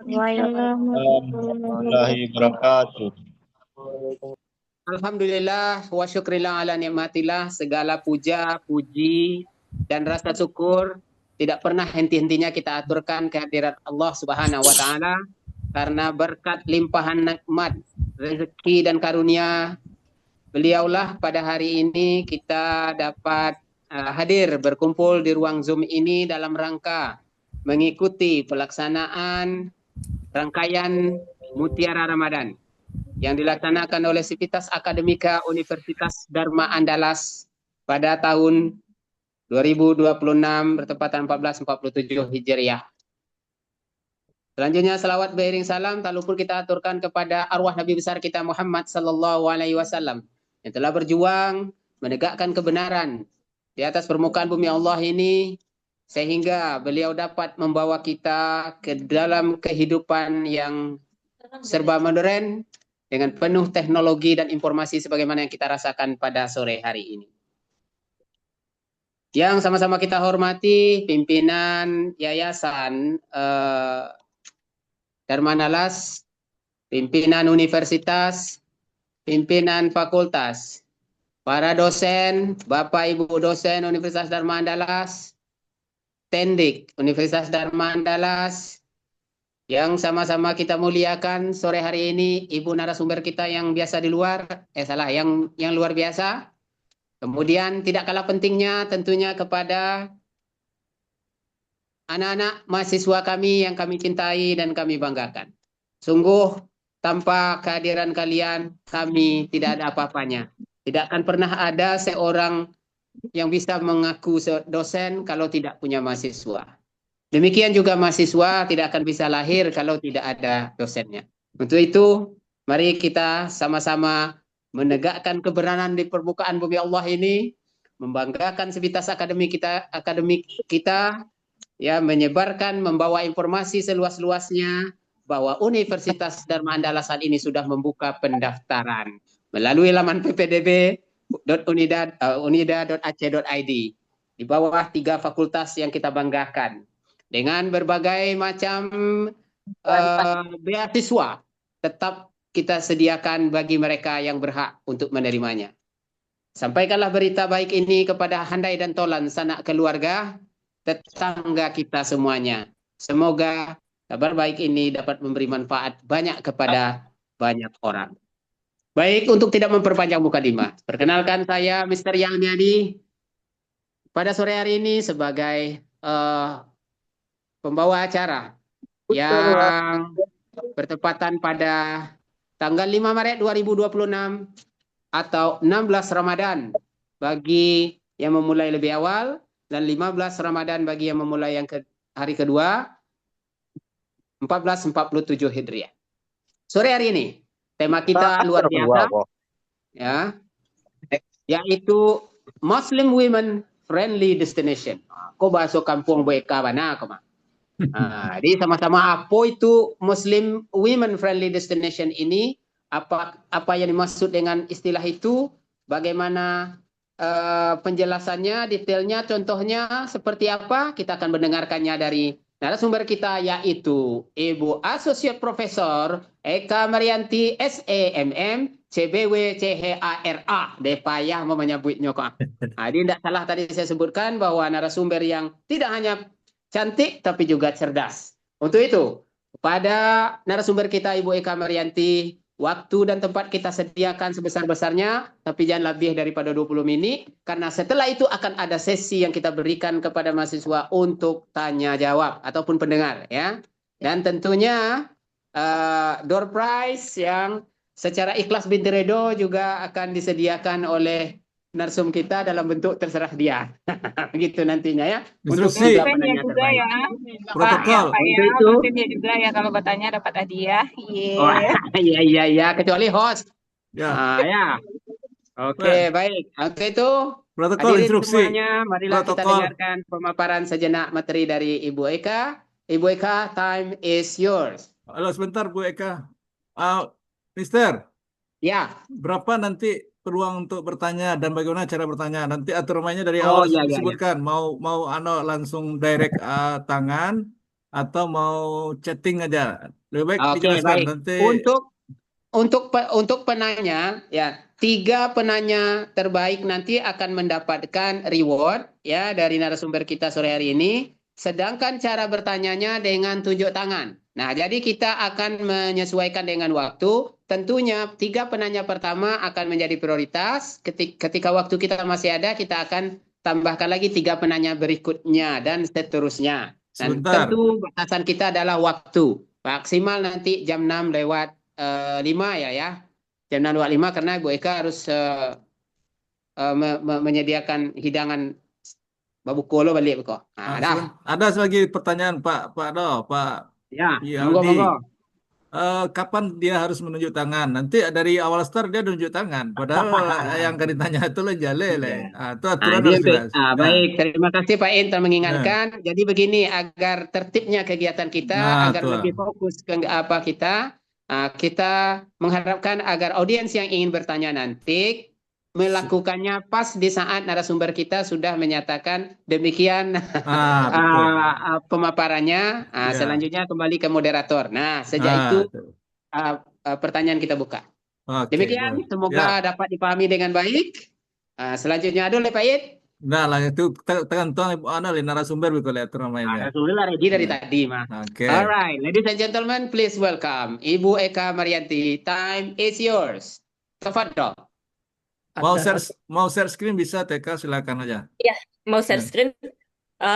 warahmatullahi wabarakatuh. Alhamdulillah wa syukrillah ala nikmatillah, segala puja, puji, dan rasa syukur tidak pernah henti-hentinya kita aturkan kehadirat Allah Subhanahu wa Ta'ala, karena berkat limpahan nikmat, rezeki, dan karunia beliaulah pada hari ini kita dapat hadir berkumpul di ruang Zoom ini dalam rangka mengikuti pelaksanaan rangkaian Mutiara Ramadan yang dilaksanakan oleh Sivitas Akademika Universitas Dharma Andalas pada tahun 2026 bertepatan 1447 Hijriah. Selanjutnya salawat beriring salam tak lupa kita aturkan kepada arwah Nabi besar kita Muhammad sallallahu alaihi wasallam yang telah berjuang menegakkan kebenaran di atas permukaan bumi Allah ini, sehingga beliau dapat membawa kita ke dalam kehidupan yang serba modern dengan penuh teknologi dan informasi sebagaimana yang kita rasakan pada sore hari ini. Yang sama-sama kita hormati pimpinan Yayasan Dharma Andalas, pimpinan universitas, pimpinan fakultas, para dosen, Bapak Ibu dosen Universitas Dharma Andalas, Tendik Universitas Dharma Andalas, yang sama-sama kita muliakan sore hari ini, ibu narasumber kita yang biasa di luar, yang luar biasa. Kemudian tidak kalah pentingnya tentunya kepada anak-anak mahasiswa kami yang kami cintai dan kami banggakan. Sungguh tanpa kehadiran kalian kami tidak ada apa-apanya. Tidak akan pernah ada seorang yang bisa mengaku dosen kalau tidak punya mahasiswa. Demikian juga mahasiswa tidak akan bisa lahir kalau tidak ada dosennya. Untuk itu, mari kita sama-sama menegakkan kebenaran di permukaan bumi Allah ini, membanggakan Sivitas akademik kita, ya, menyebarkan, membawa informasi seluas-luasnya bahwa Universitas Dharma Andalas saat ini sudah membuka pendaftaran melalui laman ppdb.unida.ac.id di bawah 3 fakultas yang kita banggakan, dengan berbagai macam beasiswa tetap kita sediakan bagi mereka yang berhak untuk menerimanya. Sampaikanlah berita baik ini kepada handai dan tolan sanak keluarga, tetangga kita semuanya. Semoga kabar baik ini dapat memberi manfaat banyak kepada banyak orang. Baik, untuk tidak memperpanjang mukadimah, perkenalkan saya Mr. Yalmiadi pada sore hari ini sebagai pembawa acara yang bertepatan pada tanggal 5 Maret 2026 atau 16 Ramadan bagi yang memulai lebih awal dan 15 Ramadan bagi yang memulai yang hari kedua 1447 Hijriah. Sore hari ini tema kita luar biasa, ya, yaitu Muslim Women Friendly Destination. Kau bahasa kampung Boeka mana kau? Jadi sama-sama apa itu Muslim Women Friendly Destination ini, apa yang dimaksud dengan istilah itu, bagaimana penjelasannya, detailnya, contohnya seperti apa, kita akan mendengarkannya dari narasumber kita, yaitu Ibu Associate Profesor Eka Marianti SEMM CBW CHARA. Dia payah menyebutnya kok. Jadi tidak salah tadi saya sebutkan bahwa narasumber yang tidak hanya cantik tapi juga cerdas. Untuk itu, pada narasumber kita Ibu Eka Marianti, waktu dan tempat kita sediakan sebesar-besarnya, tapi jangan lebih daripada 20 menit, karena setelah itu akan ada sesi yang kita berikan kepada mahasiswa untuk tanya jawab ataupun pendengar, ya. Dan tentunya door prize yang secara ikhlas binti redho juga akan disediakan oleh narsum kita dalam bentuk terserah dia. Begitu nantinya, ya. Untuk Instruksi. juga penanya juga terbaik. ya. Protokol. Pak ya, Untuk itu, ya juga ya kalau bertanya dapat hadiah. oh, iya, kecuali host. Ya. Ya. Oke, baik. Untuk itu, Protokol hadirin instruksi. semuanya, marilah kita Protokol. dengarkan pemaparan sejenak materi dari Ibu Eka. Ibu Eka, time is yours. Halo, sebentar Bu Eka. Mister, Ya. berapa nanti peluang untuk bertanya dan bagaimana cara bertanya? Nanti atur mainnya dari Oh, awal iya. disebutkan. Mau langsung direct tangan atau mau chatting aja? Lebih baik Oke, dijelaskan baik. nanti. Untuk penanya ya, 3 penanya terbaik nanti akan mendapatkan reward ya dari narasumber kita sore hari ini. Sedangkan cara bertanyanya dengan tunjuk tangan. Nah, jadi kita akan menyesuaikan dengan waktu. Tentunya 3 penanya pertama akan menjadi prioritas. Ketika waktu kita masih ada, kita akan tambahkan lagi 3 penanya berikutnya dan seterusnya. Dan Sebentar. tentu batasan kita adalah waktu. Maksimal nanti jam 6 lewat 5 ya. Jam 6 lewat 5 karena Bu Eka harus menyediakan hidangan Babu Kolo balik kok. Nah, dah. Ada lagi pertanyaan Pak Ya, Yaldi. monggo. Kapan dia harus menunjuk tangan? Nanti dari awal start dia menunjuk tangan. Padahal yang akan ditanya itu lah jale le. Iya. Itu Nah, aturan ini harus untuk jelas. baik. Terima kasih Pak In telah Nah, mengingatkan. Jadi begini agar tertibnya kegiatan kita, nah agar tuh. lebih fokus ke apa kita mengharapkan agar audiens yang ingin bertanya nanti melakukannya pas di saat narasumber kita sudah menyatakan demikian Betul. pemaparannya. Ya. Selanjutnya kembali ke moderator. Nah, sejak itu Tuh. pertanyaan kita buka. Oke, Demikian, boleh. semoga Ya. dapat dipahami dengan baik. Selanjutnya dulu Pak Yid. Nah, lah itu tekan tuang ibu analis narasumber begitu lihat namanya. Alhamdulillah ready dari Ya. tadi mah. Oke. Alright, ladies and gentlemen, please welcome Ibu Eka Marianti. Time is yours. Tafadhol. Mau share screen bisa TK silakan aja. Ya, mau share Ya. screen.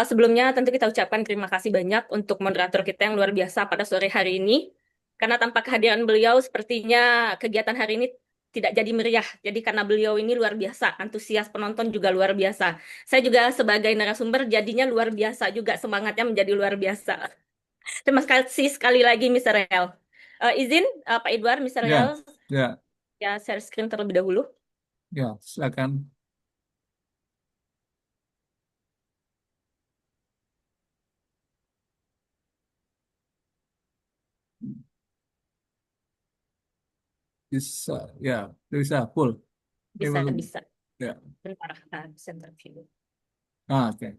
Sebelumnya tentu kita ucapkan terima kasih banyak untuk moderator kita yang luar biasa pada sore hari ini. Karena tanpa kehadiran beliau, sepertinya kegiatan hari ini tidak jadi meriah. Jadi karena beliau ini luar biasa, antusias penonton juga luar biasa. Saya juga sebagai narasumber jadinya luar biasa juga, semangatnya menjadi luar biasa. Terima kasih sekali lagi, Mr. Real. Izin, Pak Edward, Mr. Real, Ya. ya share screen terlebih dahulu. Ya, silakan. Bisa, ya, bisa full. Bisa. Ya. Bentar, center view. Oke.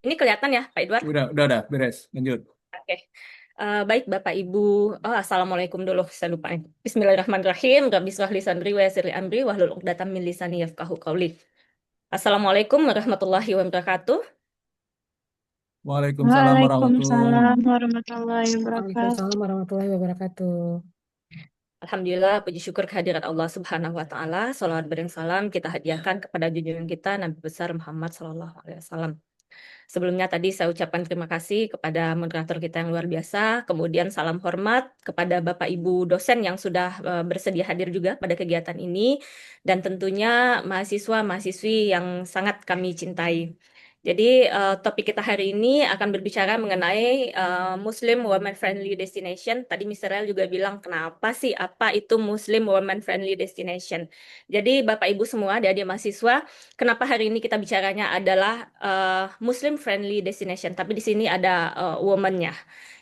Ini kelihatan ya, Pak Edward? Udah, beres. Lanjut. Oke. Baik, Bapak Ibu. Assalamualaikum dulu, saya lupa. Bismillahirrahmanirrahim. Rabbi shrah li sadri wa yassir li amri wahlul 'uqdatam min lisani yafqahu qawli. Assalamualaikum warahmatullahi wabarakatuh. Waalaikumsalam Waalaikumsalam warahmatullahi wabarakatuh. Waalaikumsalam warahmatullahi wabarakatuh. Alhamdulillah, puji syukur kehadirat Allah Subhanahu wa Ta'ala. Salawat beriring salam kita hadiahkan kepada junjungan kita Nabi besar Muhammad Sallallahu Alaihi Wasallam. Sebelumnya tadi saya ucapkan terima kasih kepada moderator kita yang luar biasa, kemudian salam hormat kepada Bapak Ibu dosen yang sudah bersedia hadir juga pada kegiatan ini, dan tentunya mahasiswa-mahasiswi yang sangat kami cintai. Jadi topik kita hari ini akan berbicara mengenai Muslim Women Friendly Destination. Tadi Mr. Rel juga bilang kenapa sih apa itu Muslim Women Friendly Destination. Jadi Bapak Ibu semua, adik-adik mahasiswa, kenapa hari ini kita bicaranya adalah Muslim Friendly Destination, tapi di sini ada woman-nya.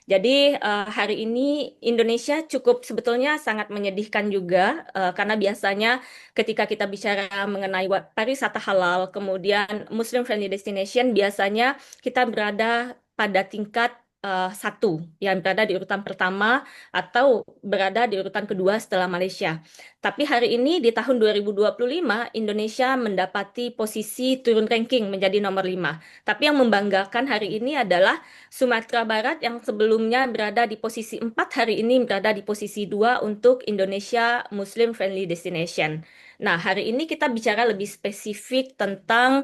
Jadi hari ini Indonesia cukup sebetulnya sangat menyedihkan juga karena biasanya ketika kita bicara mengenai pariwisata halal, kemudian Muslim Friendly Destination, biasanya kita berada pada tingkat 1 yang berada di urutan pertama atau berada di urutan kedua setelah Malaysia. Tapi hari ini di tahun 2025 Indonesia mendapati posisi turun ranking menjadi nomor 5. Tapi yang membanggakan hari ini adalah Sumatera Barat yang sebelumnya berada di posisi 4 hari ini berada di posisi 2 untuk Indonesia Muslim Friendly Destination. Nah, hari ini kita bicara lebih spesifik tentang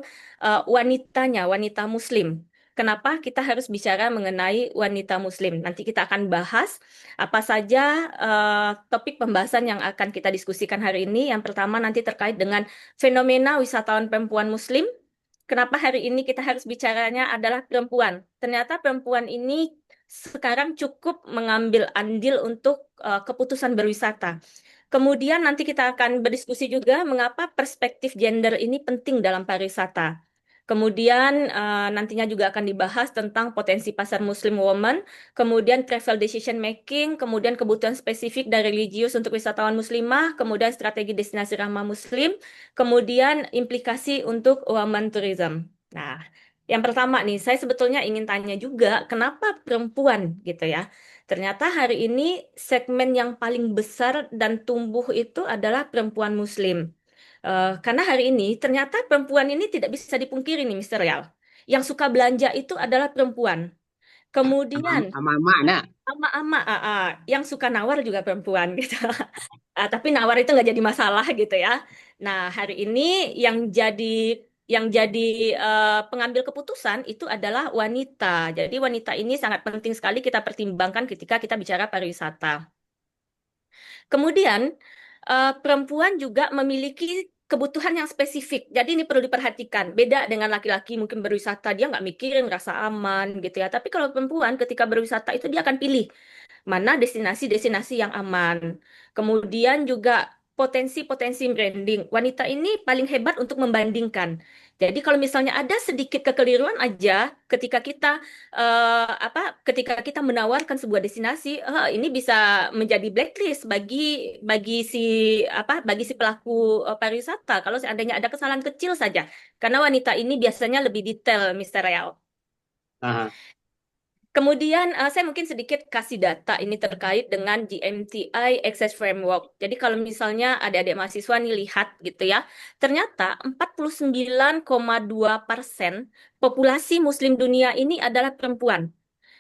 wanitanya, wanita Muslim. Kenapa kita harus bicara mengenai wanita Muslim? Nanti kita akan bahas apa saja topik pembahasan yang akan kita diskusikan hari ini. Yang pertama nanti terkait dengan fenomena wisatawan perempuan Muslim. Kenapa hari ini kita harus bicaranya adalah perempuan? Ternyata perempuan ini sekarang cukup mengambil andil untuk keputusan berwisata. Kemudian nanti kita akan berdiskusi juga mengapa perspektif gender ini penting dalam pariwisata. Kemudian nantinya juga akan dibahas tentang potensi pasar Muslim woman, kemudian travel decision making, kemudian kebutuhan spesifik dan religius untuk wisatawan muslimah, kemudian strategi destinasi ramah muslim, kemudian implikasi untuk woman tourism. Nah, Yang pertama nih, saya sebetulnya ingin tanya juga, kenapa perempuan gitu ya? Ternyata hari ini segmen yang paling besar dan tumbuh itu adalah perempuan Muslim. Karena hari ini ternyata perempuan ini tidak bisa dipungkiri nih, Mister Rial. Yang suka belanja itu adalah perempuan. Kemudian Ama-ama nak. ama-ama, yang suka nawar juga perempuan gitu. Tapi nawar itu nggak jadi masalah gitu ya. Nah, hari ini yang jadi pengambil keputusan itu adalah wanita. Jadi wanita ini sangat penting sekali kita pertimbangkan ketika kita bicara pariwisata. Kemudian perempuan juga memiliki kebutuhan yang spesifik. Jadi ini perlu diperhatikan. Beda dengan laki-laki mungkin berwisata dia nggak mikirin rasa aman gitu ya. Tapi kalau perempuan ketika berwisata itu dia akan pilih mana destinasi-destinasi yang aman. Kemudian juga potensi-potensi branding. Wanita ini paling hebat untuk membandingkan. Jadi kalau misalnya ada sedikit kekeliruan aja ketika kita menawarkan sebuah destinasi, ini bisa menjadi blacklist bagi si pelaku pariwisata kalau seandainya ada kesalahan kecil saja. Karena wanita ini biasanya lebih detail, Mr. Real. Aha. Kemudian saya mungkin sedikit kasih data ini terkait dengan GMTI Access Framework. Jadi kalau misalnya adik-adik mahasiswa nih lihat gitu ya, ternyata 49,2% populasi Muslim dunia ini adalah perempuan.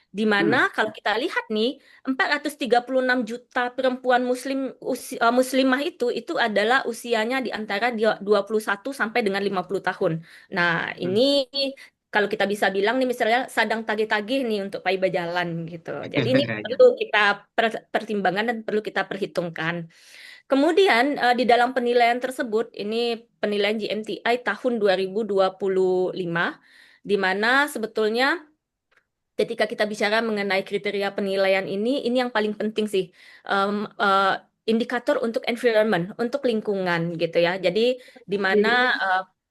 Di mana kalau kita lihat nih, 436 juta perempuan muslimah itu adalah usianya di antara 21 sampai dengan 50 tahun. Nah, ini kalau kita bisa bilang nih misalnya sadang tagih-tagih nih untuk paiba jalan gitu. Jadi ini perlu kita pertimbangkan dan perlu kita perhitungkan. Kemudian di dalam penilaian tersebut, ini penilaian GMTI tahun 2025, di mana sebetulnya ketika kita bicara mengenai kriteria penilaian ini yang paling penting sih. Indikator untuk environment, untuk lingkungan gitu ya. Jadi di mana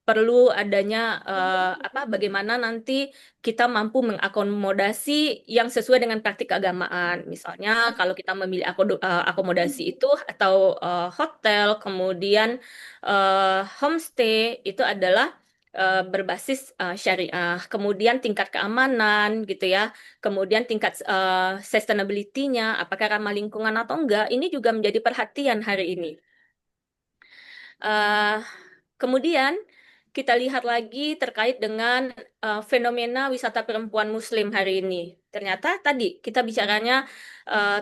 perlu adanya bagaimana nanti kita mampu mengakomodasi yang sesuai dengan praktik keagamaan. Misalnya kalau kita memilih akomodasi itu atau hotel, kemudian homestay itu adalah berbasis syariah, kemudian tingkat keamanan gitu ya, kemudian tingkat sustainability-nya, apakah ramah lingkungan atau enggak, ini juga menjadi perhatian hari ini. Kemudian kita lihat lagi terkait dengan fenomena wisata perempuan Muslim hari ini. Ternyata tadi kita bicaranya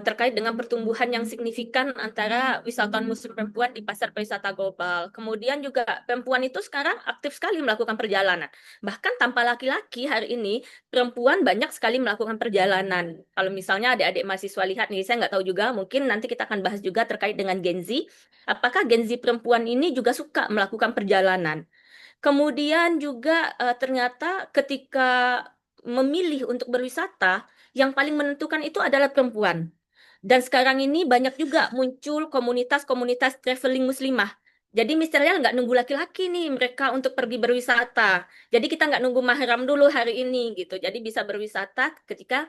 terkait dengan pertumbuhan yang signifikan antara wisatawan Muslim perempuan di pasar pariwisata global. Kemudian juga perempuan itu sekarang aktif sekali melakukan perjalanan. Bahkan tanpa laki-laki hari ini perempuan banyak sekali melakukan perjalanan. Kalau misalnya adik-adik mahasiswa lihat nih, saya nggak tahu juga, mungkin nanti kita akan bahas juga terkait dengan Gen Z. Apakah Gen Z perempuan ini juga suka melakukan perjalanan? Kemudian juga ternyata ketika memilih untuk berwisata, yang paling menentukan itu adalah perempuan. Dan sekarang ini banyak juga muncul komunitas-komunitas traveling muslimah. Jadi misalnya nggak nunggu laki-laki nih mereka untuk pergi berwisata. Jadi kita nggak nunggu mahram dulu hari ini gitu. Jadi bisa berwisata ketika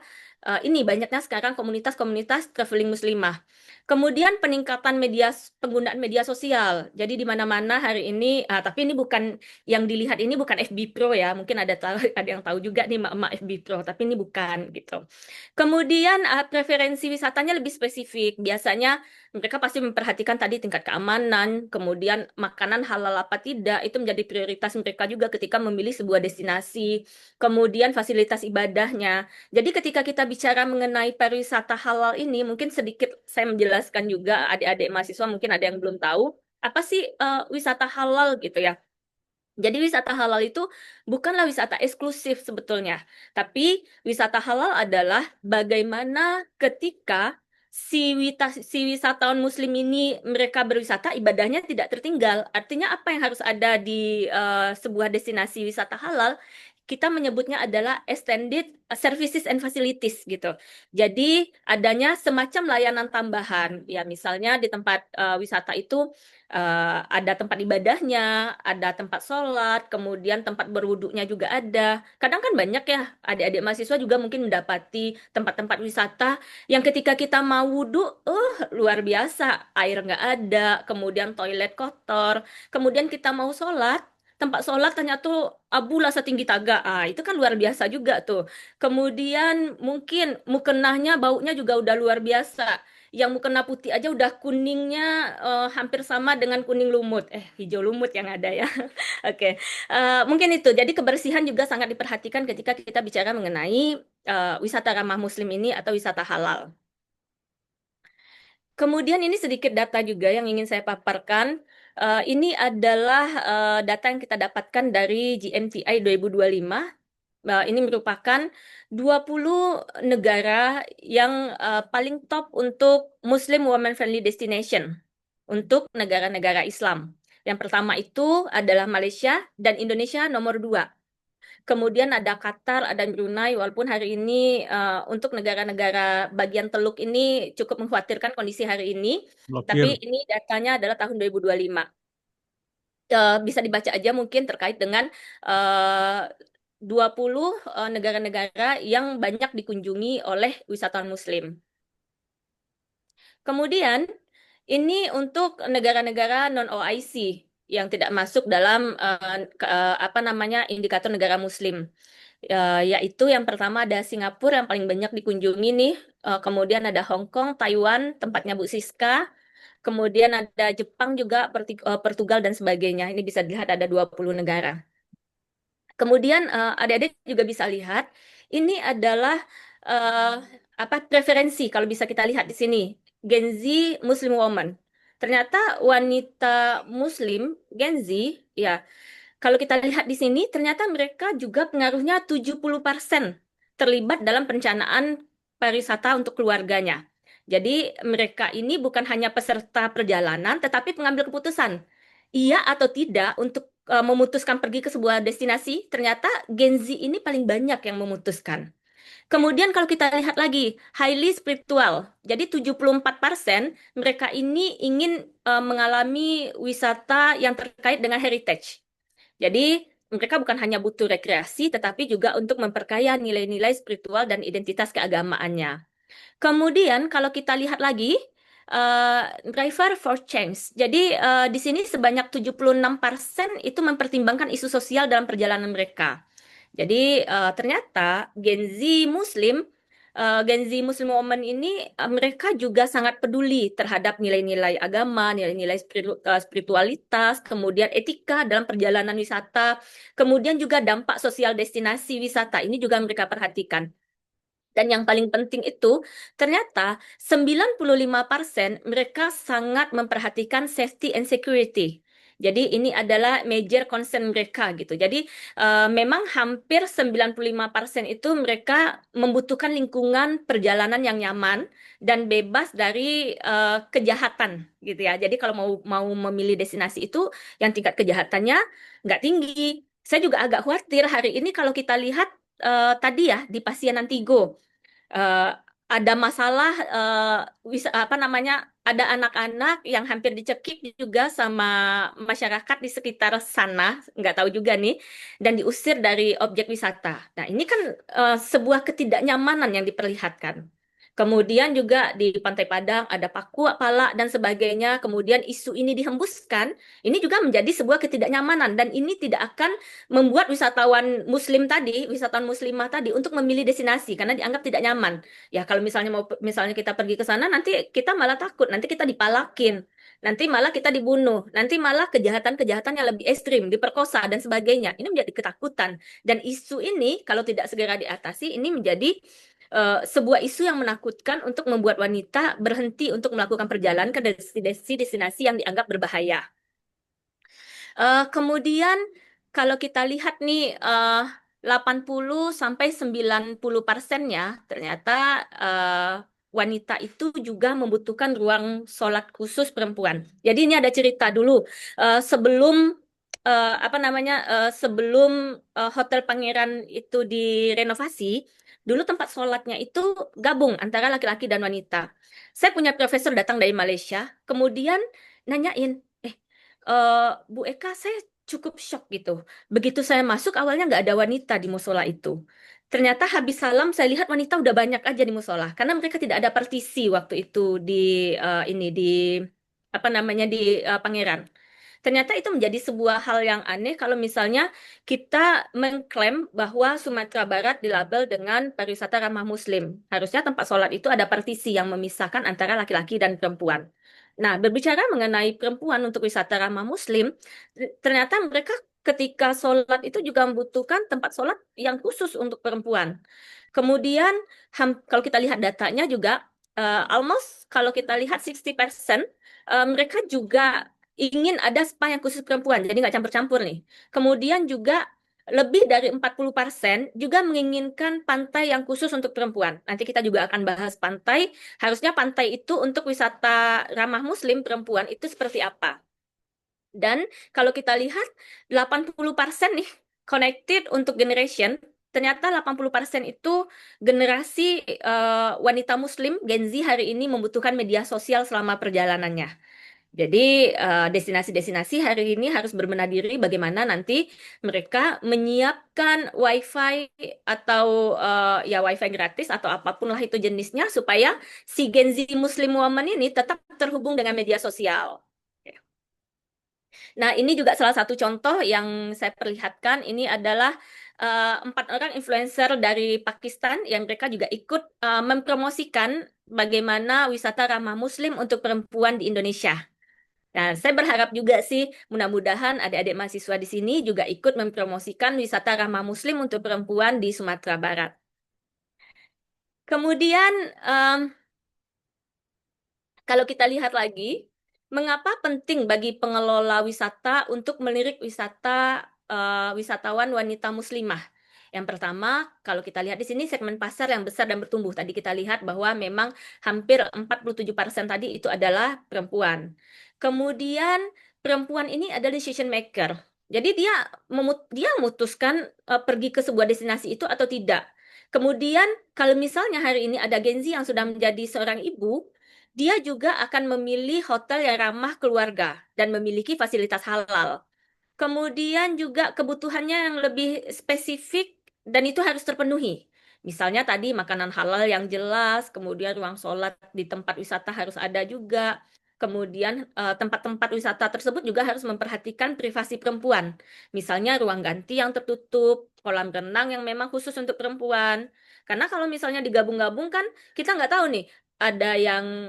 ini banyaknya sekarang komunitas-komunitas traveling muslimah. Kemudian peningkatan penggunaan media sosial. Jadi di mana-mana hari ini, tapi ini bukan yang dilihat ini bukan FB Pro ya. Mungkin ada yang tahu juga nih emak-emak FB Pro, tapi ini bukan gitu. Kemudian preferensi wisatanya lebih spesifik. Biasanya mereka pasti memperhatikan tadi tingkat keamanan, kemudian makanan halal apa tidak, itu menjadi prioritas mereka juga ketika memilih sebuah destinasi. Kemudian fasilitas ibadahnya. Jadi ketika kita bicara mengenai pariwisata halal ini, mungkin sedikit saya menjelaskan juga adik-adik mahasiswa mungkin ada yang belum tahu, apa sih wisata halal gitu ya. Jadi wisata halal itu bukanlah wisata eksklusif sebetulnya, tapi wisata halal adalah bagaimana ketika si wisatawan muslim ini mereka berwisata ibadahnya tidak tertinggal. Artinya apa yang harus ada di sebuah destinasi wisata halal? Kita menyebutnya adalah extended services and facilities gitu. Jadi adanya semacam layanan tambahan. Ya misalnya di tempat wisata itu ada tempat ibadahnya, ada tempat sholat, kemudian tempat berwuduknya juga ada. Kadang kan banyak ya adik-adik mahasiswa juga mungkin mendapati tempat-tempat wisata yang ketika kita mau wudhu, luar biasa, air nggak ada, kemudian toilet kotor, kemudian kita mau sholat, tempat sholat ternyata tuh abulah setinggi taga. Itu kan luar biasa juga tuh. Kemudian mungkin mukenahnya baunya juga udah luar biasa. Yang mukena putih aja udah kuningnya hampir sama dengan kuning lumut. Hijau lumut yang ada ya. Oke. Mungkin itu. Jadi kebersihan juga sangat diperhatikan ketika kita bicara mengenai wisata ramah muslim ini atau wisata halal. Kemudian ini sedikit data juga yang ingin saya paparkan. Ini adalah data yang kita dapatkan dari GMTI 2025. Ini merupakan 20 negara yang paling top untuk Muslim Women Friendly Destination untuk negara-negara Islam. Yang pertama itu adalah Malaysia dan Indonesia nomor 2. Kemudian ada Qatar, ada Brunei, walaupun hari ini untuk negara-negara bagian Teluk ini cukup mengkhawatirkan kondisi hari ini, tapi ini datanya adalah tahun 2025. Bisa dibaca aja mungkin terkait dengan 20 negara-negara yang banyak dikunjungi oleh wisatawan Muslim. Kemudian, ini untuk negara-negara non-OIC yang tidak masuk dalam indikator negara Muslim. Yaitu yang pertama ada Singapura yang paling banyak dikunjungi nih, kemudian ada Hong Kong, Taiwan, tempatnya Bu Siska, kemudian ada Jepang juga, Portugal dan sebagainya. Ini bisa dilihat ada 20 negara. Kemudian adik-adik juga bisa lihat, ini adalah preferensi kalau bisa kita lihat di sini, Gen Z Muslim woman. Ternyata wanita Muslim Gen Z, ya, kalau kita lihat di sini, ternyata mereka juga pengaruhnya 70% terlibat dalam perencanaan pariwisata untuk keluarganya. Jadi mereka ini bukan hanya peserta perjalanan, tetapi pengambil keputusan. Iya atau tidak untuk memutuskan pergi ke sebuah destinasi, ternyata Gen Z ini paling banyak yang memutuskan. Kemudian kalau kita lihat lagi, highly spiritual. Jadi 74% mereka ini ingin mengalami wisata yang terkait dengan heritage. Jadi mereka bukan hanya butuh rekreasi, tetapi juga untuk memperkaya nilai-nilai spiritual dan identitas keagamaannya. Kemudian kalau kita lihat lagi, driver for change. Jadi di sini sebanyak 76% itu mempertimbangkan isu sosial dalam perjalanan mereka. Jadi ternyata Gen Z Muslim woman ini mereka juga sangat peduli terhadap nilai-nilai agama, nilai-nilai spiritualitas, kemudian etika dalam perjalanan wisata, kemudian juga dampak sosial destinasi wisata ini juga mereka perhatikan. Dan yang paling penting itu, ternyata 95% mereka sangat memperhatikan safety and security. Jadi ini adalah major concern mereka gitu. Jadi memang hampir 95% itu mereka membutuhkan lingkungan perjalanan yang nyaman dan bebas dari kejahatan gitu ya. Jadi kalau mau memilih destinasi itu yang tingkat kejahatannya nggak tinggi. Saya juga agak khawatir hari ini kalau kita lihat tadi ya di Pasienan Tigo. Ada masalah ada anak-anak yang hampir dicekik juga sama masyarakat di sekitar sana, nggak tahu juga nih, dan diusir dari objek wisata. Nah, ini kan sebuah ketidaknyamanan yang diperlihatkan. Kemudian juga di Pantai Padang ada Papua, Pala, dan sebagainya. Kemudian isu ini dihembuskan, ini juga menjadi sebuah ketidaknyamanan. Dan ini tidak akan membuat wisatawan muslimah tadi untuk memilih destinasi karena dianggap tidak nyaman. Ya kalau misalnya kita pergi ke sana nanti kita malah takut, nanti kita dipalakin, nanti malah kita dibunuh, nanti malah kejahatan-kejahatan yang lebih ekstrim, diperkosa dan sebagainya. Ini menjadi ketakutan. Dan isu ini kalau tidak segera diatasi, ini menjadi sebuah isu yang menakutkan untuk membuat wanita berhenti untuk melakukan perjalanan ke destinasi yang dianggap berbahaya. Kemudian kalau kita lihat nih 80-90%-nya ternyata wanita itu juga membutuhkan ruang sholat khusus perempuan. Jadi ini ada cerita dulu sebelum sebelum Hotel Pangeran itu direnovasi, dulu tempat sholatnya itu gabung antara laki-laki dan wanita. Saya punya profesor datang dari Malaysia, kemudian nanyain, Bu Eka, saya cukup shock gitu. Begitu saya masuk, awalnya nggak ada wanita di musola itu. Ternyata habis salam, saya lihat wanita udah banyak aja di musola, karena mereka tidak ada partisi waktu itu di Pangeran. Ternyata itu menjadi sebuah hal yang aneh kalau misalnya kita mengklaim bahwa Sumatera Barat dilabel dengan pariwisata ramah Muslim. Harusnya tempat sholat itu ada partisi yang memisahkan antara laki-laki dan perempuan. Nah, berbicara mengenai perempuan untuk wisata ramah Muslim, ternyata mereka ketika sholat itu juga membutuhkan tempat sholat yang khusus untuk perempuan. Kemudian, kalau kita lihat datanya juga, almost kalau kita lihat 60%, mereka juga ingin ada spa yang khusus perempuan, jadi nggak campur-campur nih. Kemudian juga lebih dari 40% juga menginginkan pantai yang khusus untuk perempuan. Nanti kita juga akan bahas pantai. Harusnya pantai itu untuk wisata ramah Muslim perempuan itu seperti apa. Dan kalau kita lihat 80% nih connected untuk generation, ternyata 80% itu generasi wanita Muslim Gen Z hari ini membutuhkan media sosial selama perjalanannya. Jadi destinasi-destinasi hari ini harus berbenah diri bagaimana nanti mereka menyiapkan WiFi atau ya WiFi gratis atau apapun lah itu jenisnya supaya si Gen Z Muslim woman ini tetap terhubung dengan media sosial. Nah, ini juga salah satu contoh yang saya perlihatkan. Ini adalah 4 orang influencer dari Pakistan yang mereka juga ikut mempromosikan bagaimana wisata ramah Muslim untuk perempuan di Indonesia. Nah, saya berharap juga sih, mudah-mudahan adik-adik mahasiswa di sini juga ikut mempromosikan wisata ramah Muslim untuk perempuan di Sumatera Barat. Kemudian, kalau kita lihat lagi, mengapa penting bagi pengelola wisata untuk melirik wisatawan wanita muslimah? Yang pertama, kalau kita lihat di sini segmen pasar yang besar dan bertumbuh. Tadi kita lihat bahwa memang hampir 47% tadi itu adalah perempuan. Kemudian perempuan ini adalah decision maker. Jadi dia memutuskan pergi ke sebuah destinasi itu atau tidak. Kemudian kalau misalnya hari ini ada Gen Z yang sudah menjadi seorang ibu, dia juga akan memilih hotel yang ramah keluarga dan memiliki fasilitas halal. Kemudian juga kebutuhannya yang lebih spesifik dan itu harus terpenuhi. Misalnya tadi makanan halal yang jelas, kemudian ruang sholat di tempat wisata harus ada juga. Kemudian tempat-tempat wisata tersebut juga harus memperhatikan privasi perempuan. Misalnya ruang ganti yang tertutup, kolam renang yang memang khusus untuk perempuan. Karena kalau misalnya digabung-gabung kan kita nggak tahu nih, ada yang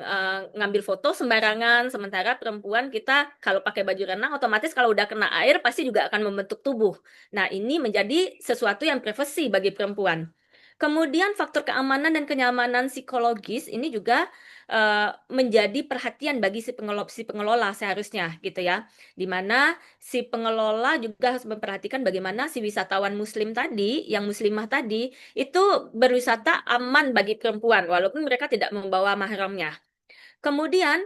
ngambil foto sembarangan, sementara perempuan kita kalau pakai baju renang otomatis kalau udah kena air pasti juga akan membentuk tubuh. Nah, ini menjadi sesuatu yang privasi bagi perempuan. Kemudian faktor keamanan dan kenyamanan psikologis ini juga menjadi perhatian bagi si pengelola seharusnya gitu ya. Di mana si pengelola juga harus memperhatikan bagaimana si wisatawan muslim tadi, yang muslimah tadi itu berwisata aman bagi perempuan walaupun mereka tidak membawa mahramnya. Kemudian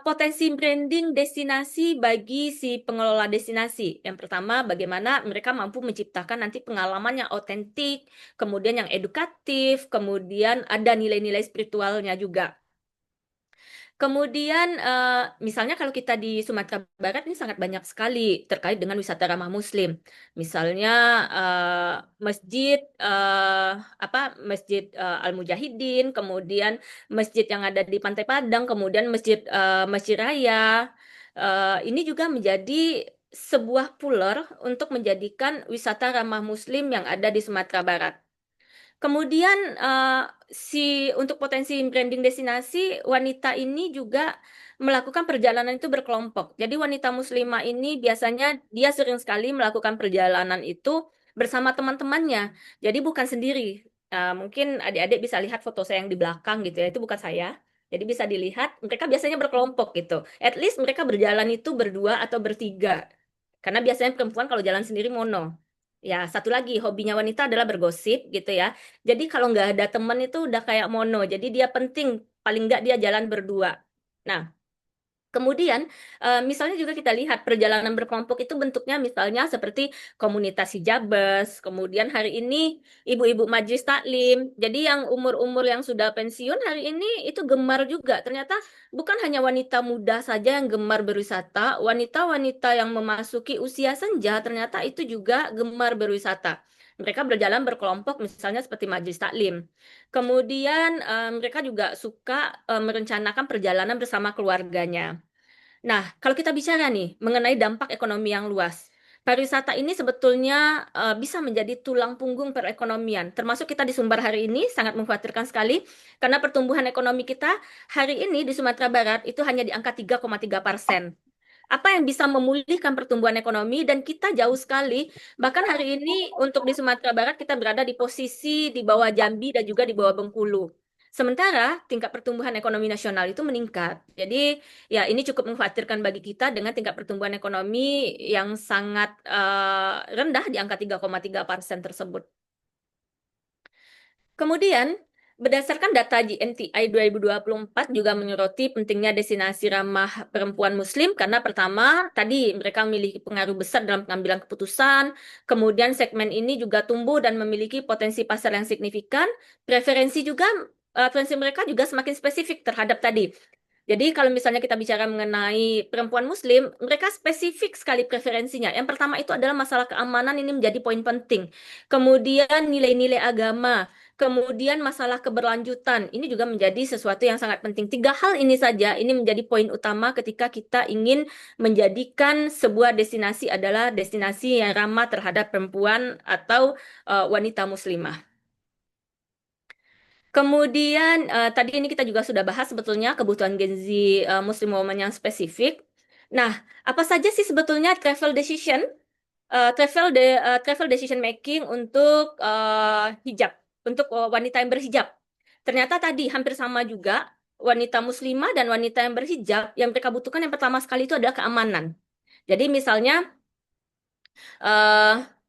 potensi branding destinasi bagi si pengelola destinasi. Yang pertama, bagaimana mereka mampu menciptakan nanti pengalaman yang otentik, kemudian yang edukatif, kemudian ada nilai-nilai spiritualnya juga. Kemudian misalnya kalau kita di Sumatera Barat ini sangat banyak sekali terkait dengan wisata ramah Muslim. Misalnya masjid Masjid Al-Mujahidin, kemudian masjid yang ada di Pantai Padang, kemudian Masjid Raya. Ini juga menjadi sebuah puler untuk menjadikan wisata ramah Muslim yang ada di Sumatera Barat. Kemudian untuk potensi branding destinasi, wanita ini juga melakukan perjalanan itu berkelompok. Jadi wanita muslimah ini biasanya dia sering sekali melakukan perjalanan itu bersama teman-temannya. Jadi bukan sendiri. Mungkin adik-adik bisa lihat foto saya yang di belakang gitu ya, itu bukan saya. Jadi bisa dilihat mereka biasanya berkelompok gitu. At least mereka berjalan itu berdua atau bertiga. Karena biasanya perempuan kalau jalan sendiri mono. Ya, satu lagi hobinya wanita adalah bergosip gitu ya. Jadi kalau nggak ada teman itu udah kayak mono. Jadi dia penting, paling nggak dia jalan berdua. Nah, kemudian misalnya juga kita lihat perjalanan berkelompok itu bentuknya misalnya seperti komunitas hijabers, kemudian hari ini ibu-ibu majelis taklim. Jadi yang umur-umur yang sudah pensiun hari ini itu gemar juga. Ternyata bukan hanya wanita muda saja yang gemar berwisata, wanita-wanita yang memasuki usia senja ternyata itu juga gemar berwisata. Mereka berjalan berkelompok misalnya seperti majelis taklim. Kemudian mereka juga suka merencanakan perjalanan bersama keluarganya. Nah, kalau kita bicara nih mengenai dampak ekonomi yang luas, pariwisata ini sebetulnya bisa menjadi tulang punggung perekonomian. Termasuk kita di Sumbar hari ini sangat mengkhawatirkan sekali karena pertumbuhan ekonomi kita hari ini di Sumatera Barat itu hanya di angka 3,3%. Apa yang bisa memulihkan pertumbuhan ekonomi dan kita jauh sekali. Bahkan hari ini untuk di Sumatera Barat kita berada di posisi di bawah Jambi dan juga di bawah Bengkulu. Sementara tingkat pertumbuhan ekonomi nasional itu meningkat. Jadi ya ini cukup mengkhawatirkan bagi kita dengan tingkat pertumbuhan ekonomi yang sangat rendah di angka 3,3% tersebut. Kemudian, berdasarkan data GNTI 2024 juga menyoroti pentingnya destinasi ramah perempuan muslim karena pertama, tadi mereka memiliki pengaruh besar dalam pengambilan keputusan, kemudian segmen ini juga tumbuh dan memiliki potensi pasar yang signifikan, preferensi mereka juga semakin spesifik terhadap tadi. Jadi kalau misalnya kita bicara mengenai perempuan muslim, mereka spesifik sekali preferensinya. Yang pertama itu adalah masalah keamanan, ini menjadi poin penting. Kemudian nilai-nilai agama, kemudian masalah keberlanjutan, ini juga menjadi sesuatu yang sangat penting. 3 hal ini saja, ini menjadi poin utama ketika kita ingin menjadikan sebuah destinasi adalah destinasi yang ramah terhadap perempuan atau wanita muslimah. Kemudian tadi ini kita juga sudah bahas sebetulnya kebutuhan Gen Z Muslim woman yang spesifik. Nah, apa saja sih sebetulnya travel decision making untuk hijab, untuk wanita yang berhijab. Ternyata tadi hampir sama juga wanita muslimah dan wanita yang berhijab yang mereka butuhkan yang pertama sekali itu adalah keamanan. Jadi misalnya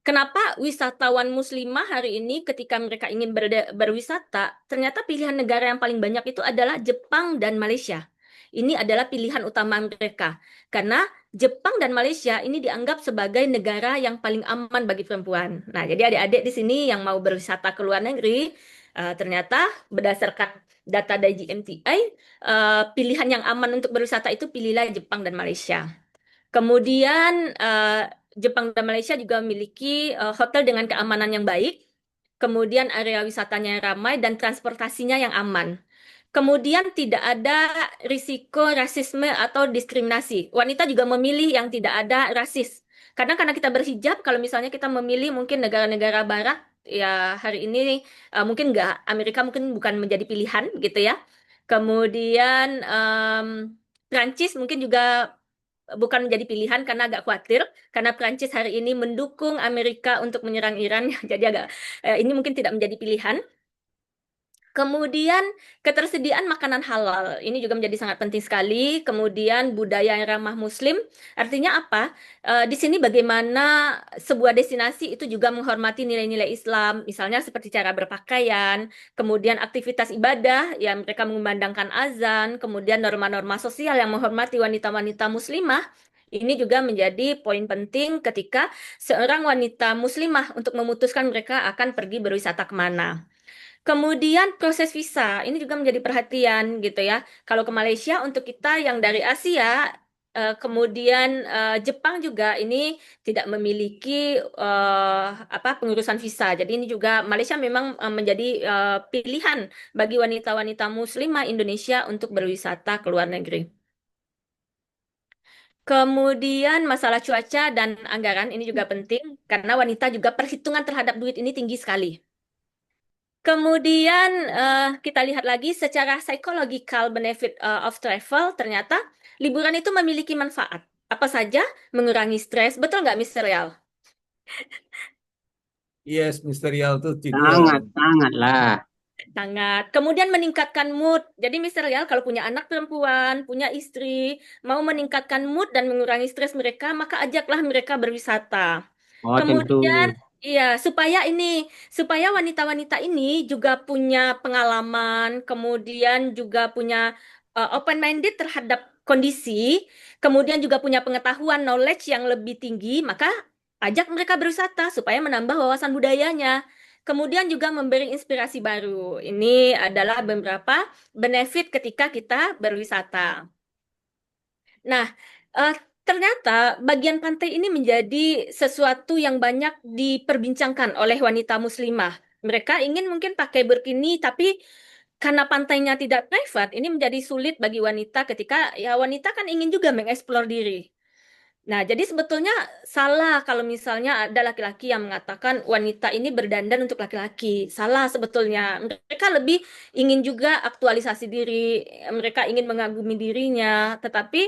kenapa wisatawan muslimah hari ini ketika mereka ingin berwisata, ternyata pilihan negara yang paling banyak itu adalah Jepang dan Malaysia. Ini adalah pilihan utama mereka. Karena Jepang dan Malaysia ini dianggap sebagai negara yang paling aman bagi perempuan. Nah, jadi adik-adik di sini yang mau berwisata ke luar negeri, ternyata berdasarkan data dari GMTI, pilihan yang aman untuk berwisata itu pilihlah Jepang dan Malaysia. Kemudian Jepang dan Malaysia juga memiliki hotel dengan keamanan yang baik, kemudian area wisatanya yang ramai dan transportasinya yang aman. Kemudian tidak ada risiko rasisme atau diskriminasi. Wanita juga memilih yang tidak ada rasis. Kadang karena kita berhijab, kalau misalnya kita memilih mungkin negara-negara barat, ya hari ini mungkin nggak, Amerika mungkin bukan menjadi pilihan gitu ya. Kemudian Prancis mungkin juga bukan menjadi pilihan karena agak khawatir karena Prancis hari ini mendukung Amerika untuk menyerang Iran jadi agak ini mungkin tidak menjadi pilihan. Kemudian ketersediaan makanan halal ini juga menjadi sangat penting sekali. Kemudian budaya yang ramah Muslim, artinya apa? Di sini bagaimana sebuah destinasi itu juga menghormati nilai-nilai Islam, misalnya seperti cara berpakaian, kemudian aktivitas ibadah yang mereka mengumandangkan azan, kemudian norma-norma sosial yang menghormati wanita-wanita Muslimah. Ini juga menjadi poin penting ketika seorang wanita Muslimah untuk memutuskan mereka akan pergi berwisata kemana. Kemudian proses visa, ini juga menjadi perhatian gitu ya. Kalau ke Malaysia untuk kita yang dari Asia, kemudian Jepang juga ini tidak memiliki pengurusan visa. Jadi ini juga Malaysia memang menjadi pilihan bagi wanita-wanita muslimah Indonesia untuk berwisata ke luar negeri. Kemudian masalah cuaca dan anggaran ini juga penting karena wanita juga perhitungan terhadap duit ini tinggi sekali. Kemudian kita lihat lagi secara psychological benefit of travel, ternyata liburan itu memiliki manfaat. Apa saja? Mengurangi stres. Betul nggak, Mr. Rial? Yes, Mr. Rial tuh Sangat lah. Sangat. Kemudian meningkatkan mood. Jadi Mr. Rial kalau punya anak perempuan, punya istri, mau meningkatkan mood dan mengurangi stres mereka, maka ajaklah mereka berwisata. Oh, Kemudian, tentu. iya, supaya wanita-wanita ini juga punya pengalaman, kemudian juga punya open-minded terhadap kondisi, kemudian juga punya pengetahuan, knowledge yang lebih tinggi, maka ajak mereka berwisata supaya menambah wawasan budayanya. Kemudian juga memberi inspirasi baru. Ini adalah beberapa benefit ketika kita berwisata. Nah, ternyata bagian pantai ini menjadi sesuatu yang banyak diperbincangkan oleh wanita muslimah. Mereka ingin mungkin pakai burkini, tapi karena pantainya tidak private, ini menjadi sulit bagi wanita ketika ya wanita kan ingin juga mengeksplor diri. Nah, jadi sebetulnya salah kalau misalnya ada laki-laki yang mengatakan wanita ini berdandan untuk laki-laki. Salah sebetulnya. Mereka lebih ingin juga aktualisasi diri, mereka ingin mengagumi dirinya, tetapi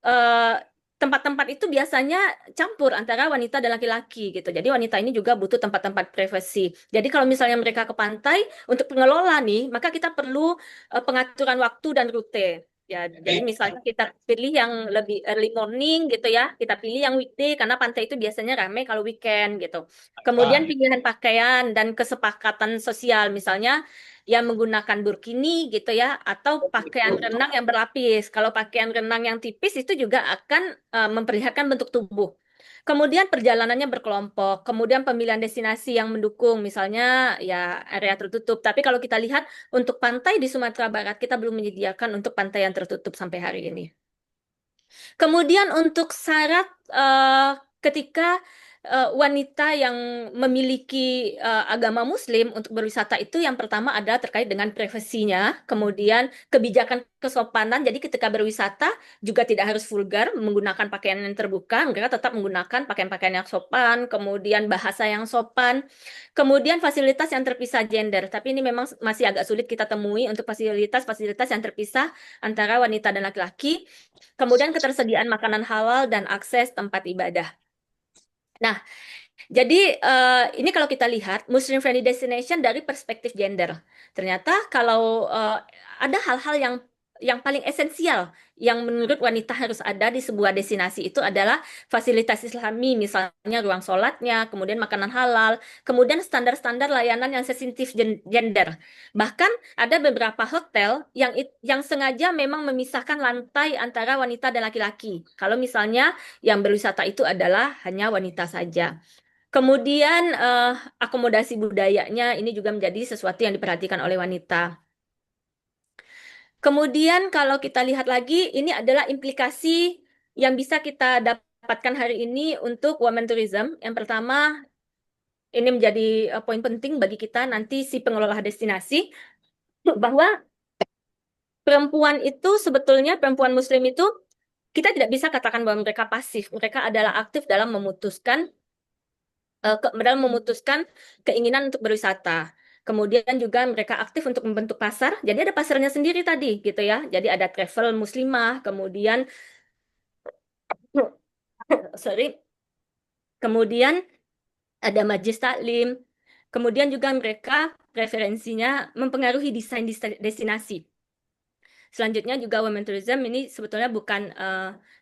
eh, tempat-tempat itu biasanya campur antara wanita dan laki-laki gitu. Jadi wanita ini juga butuh tempat-tempat privasi. Jadi kalau misalnya mereka ke pantai untuk pengelola nih, maka kita perlu pengaturan waktu dan rute. Ya, jadi misalnya kita pilih yang lebih early morning gitu ya, kita pilih yang weekday karena pantai itu biasanya ramai kalau weekend gitu. Kemudian pilihan pakaian dan kesepakatan sosial, misalnya yang menggunakan burkini gitu ya, atau pakaian renang yang berlapis. Kalau pakaian renang yang tipis itu juga akan memperlihatkan bentuk tubuh. Kemudian perjalanannya berkelompok, kemudian pemilihan destinasi yang mendukung, misalnya ya area tertutup. Tapi kalau kita lihat untuk pantai di Sumatera Barat, kita belum menyediakan untuk pantai yang tertutup sampai hari ini. Kemudian untuk syarat ketika wanita yang memiliki agama Muslim untuk berwisata itu yang pertama adalah terkait dengan privasinya, kemudian kebijakan kesopanan. Jadi ketika berwisata juga tidak harus vulgar menggunakan pakaian yang terbuka, mereka tetap menggunakan pakaian-pakaian yang sopan, kemudian bahasa yang sopan, kemudian fasilitas yang terpisah gender. Tapi ini memang masih agak sulit kita temui untuk fasilitas-fasilitas yang terpisah antara wanita dan laki-laki. Kemudian ketersediaan makanan halal dan akses tempat ibadah. Nah, jadi ini kalau kita lihat Muslim Friendly Destination dari perspektif gender. Ternyata kalau ada hal-hal yang paling esensial yang menurut wanita harus ada di sebuah destinasi itu adalah fasilitas Islami, misalnya ruang sholatnya, kemudian makanan halal, kemudian standar-standar layanan yang sensitif gender. Bahkan ada beberapa hotel yang sengaja memang memisahkan lantai antara wanita dan laki-laki. Kalau misalnya yang berwisata itu adalah hanya wanita saja. Kemudian akomodasi budayanya ini juga menjadi sesuatu yang diperhatikan oleh wanita. Kemudian kalau kita lihat lagi, ini adalah implikasi yang bisa kita dapatkan hari ini untuk women tourism. Yang pertama, ini menjadi poin penting bagi kita nanti si pengelola destinasi, bahwa perempuan itu sebetulnya, perempuan Muslim itu, kita tidak bisa katakan bahwa mereka pasif. Mereka adalah aktif dalam memutuskan keinginan untuk berwisata. Kemudian juga mereka aktif untuk membentuk pasar. Jadi ada pasarnya sendiri tadi gitu ya. Jadi ada travel muslimah, kemudian kemudian ada majlis taklim. Kemudian juga mereka preferensinya mempengaruhi desain destinasi. Selanjutnya juga women tourism ini sebetulnya bukan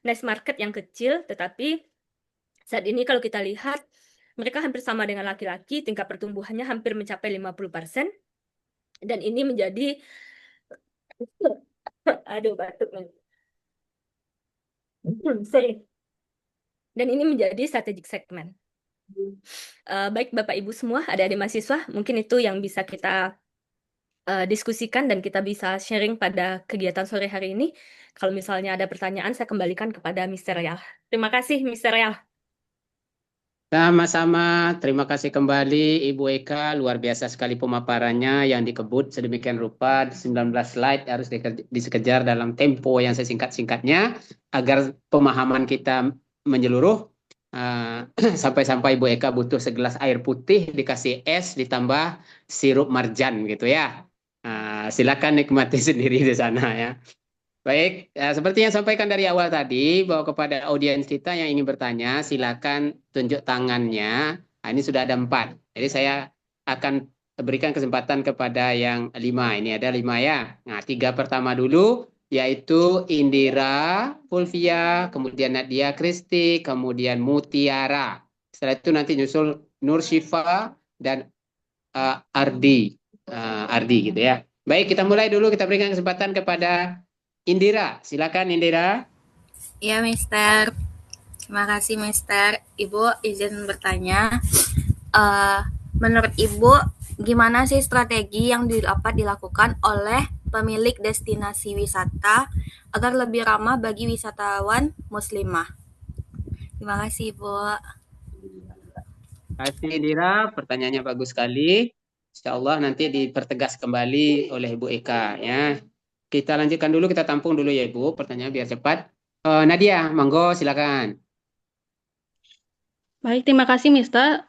niche market yang kecil, tetapi saat ini kalau kita lihat mereka hampir sama dengan laki-laki, tingkat pertumbuhannya hampir mencapai 50%. Dan ini menjadi aduh batuk. Sorry. Dan ini menjadi strategic segment. Baik Bapak Ibu semua, adik-adik mahasiswa, mungkin itu yang bisa kita diskusikan dan kita bisa sharing pada kegiatan sore hari ini. Kalau misalnya ada pertanyaan, saya kembalikan kepada Mr. Rial. Terima kasih Mr. Rial. Sama-sama, terima kasih kembali Ibu Eka, luar biasa sekali pemaparannya yang dikebut sedemikian rupa, 19 slide harus dikejar dalam tempo yang sesingkat-singkatnya agar pemahaman kita menyeluruh. Sampai-sampai Ibu Eka butuh segelas air putih dikasih es ditambah sirup marjan gitu ya. Silakan nikmati sendiri di sana ya. Baik, seperti yang sampaikan dari awal tadi, bahwa kepada audiens kita yang ingin bertanya, silakan tunjuk tangannya. Nah, ini sudah ada 4. Jadi saya akan berikan kesempatan kepada yang 5. Ini ada 5 ya. Nah, 3 pertama dulu, yaitu Indira, Fulvia, kemudian Nadia Kristi, kemudian Mutiara. Setelah itu nanti nyusul Nur Syifa dan Ardi gitu ya. Baik, kita mulai dulu, kita berikan kesempatan kepada Indira, silakan Indira. Ya, Mister. Terima kasih, Mister. Ibu izin bertanya. Menurut Ibu, gimana sih strategi yang dapat dilakukan oleh pemilik destinasi wisata agar lebih ramah bagi wisatawan muslimah? Terima kasih, Ibu. Terima kasih Indira, pertanyaannya bagus sekali. Insya Allah nanti dipertegas kembali oleh Ibu Eka ya. Kita lanjutkan dulu, kita tampung dulu ya Ibu, pertanyaan biar cepat. Nadia, monggo silakan. Baik, terima kasih Mister.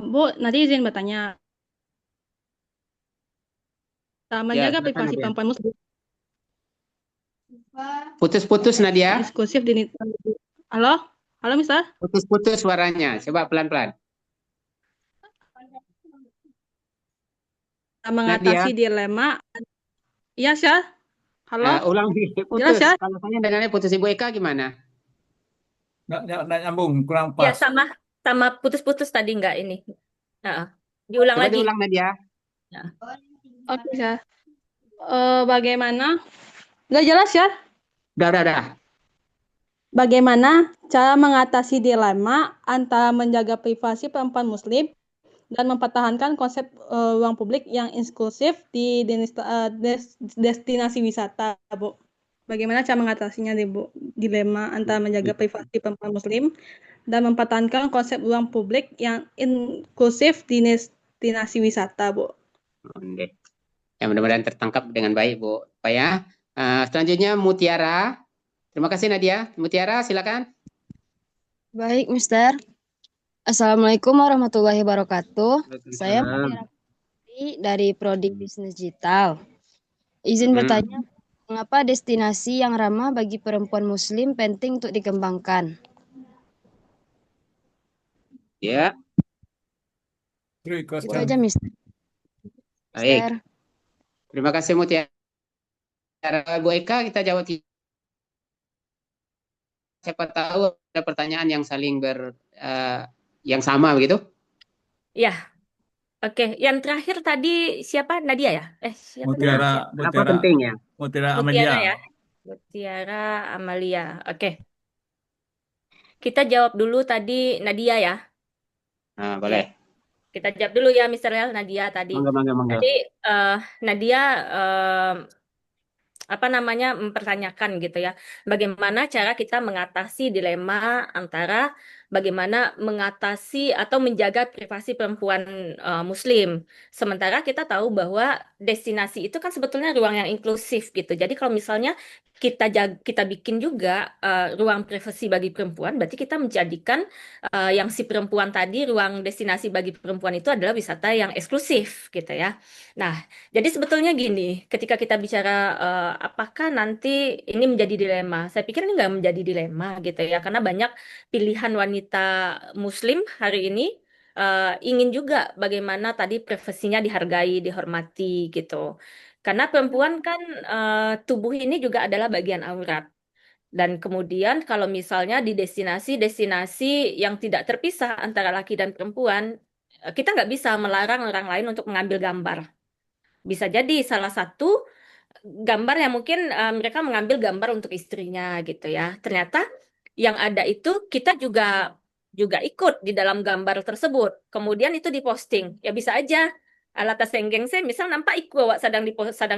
Bu, nanti izin bertanya. Menjaga silakan, privasi Nadia. perempuan muslim Putus-putus Nadia. eksklusif di Halo? Halo Mister? Putus-putus suaranya. Coba pelan-pelan. Mengatasi dilema. Iya, Syah? Halo? Ulang Jelas putus. ya? Kalau saya dengarnya putus, Ibu Eka gimana? Nggak nyambung, kurang Ya, pas. sama putus-putus tadi nggak ini. Diulang Coba lagi. diulang Nadia. Oke, Syah. Bagaimana? Udah jelas ya? Udah. Bagaimana cara mengatasi dilema antara menjaga privasi perempuan muslim dan mempertahankan konsep ruang publik yang inklusif di destinasi wisata, Bu? Bagaimana cara mengatasinya, Bu? Dilema antara menjaga privasi perempuan muslim dan mempertahankan konsep ruang publik yang inklusif di destinasi wisata, Bu. Ya, mudah-mudahan tertangkap dengan baik, Bu. Pak ya. Selanjutnya Mutiara. Terima kasih Nadia. Mutiara, silakan. Baik, Mister. Assalamualaikum warahmatullahi wabarakatuh. Saya Mutiara dari Prodi Bisnis Digital. Izin bertanya, mengapa destinasi yang ramah bagi perempuan muslim penting untuk dikembangkan? Ya. Itu aja, Mister. Baik. Terima kasih Mutiara. Bu Eka, kita jawab. Siapa tahu ada pertanyaan yang saling yang sama begitu? Ya. Oke, yang terakhir tadi siapa? Nadia ya? Siapa Mutiara, Apa penting ya? Mutiara Mutiara Amalia. ya. Mutiara Amalia. Oke. Kita jawab dulu tadi Nadia ya. Boleh. Kita jawab dulu ya, Mr. L, Nadia tadi. Mangga. Jadi Nadia mempertanyakan gitu ya, bagaimana cara kita mengatasi dilema antara bagaimana mengatasi atau menjaga privasi perempuan muslim. Sementara kita tahu bahwa destinasi itu kan sebetulnya ruang yang inklusif gitu. Jadi kalau misalnya kita bikin juga ruang privasi bagi perempuan, berarti kita menjadikan yang si perempuan tadi, ruang destinasi bagi perempuan itu adalah wisata yang eksklusif gitu ya. Nah, jadi sebetulnya gini, ketika kita bicara apakah nanti ini menjadi dilema, saya pikir ini nggak menjadi dilema gitu ya, karena banyak pilihan wanita muslim hari ini ingin juga bagaimana tadi privasinya dihargai, dihormati gitu. Karena perempuan kan tubuh ini juga adalah bagian aurat. Dan kemudian kalau misalnya di destinasi-destinasi yang tidak terpisah antara laki dan perempuan, kita nggak bisa melarang orang lain untuk mengambil gambar. Bisa jadi salah satu gambar yang mungkin mereka mengambil gambar untuk istrinya gitu ya. Ternyata yang ada itu kita juga ikut di dalam gambar tersebut. Kemudian itu diposting. Ya bisa aja Alata Senggeng saya misal nampak ikut bawa sedang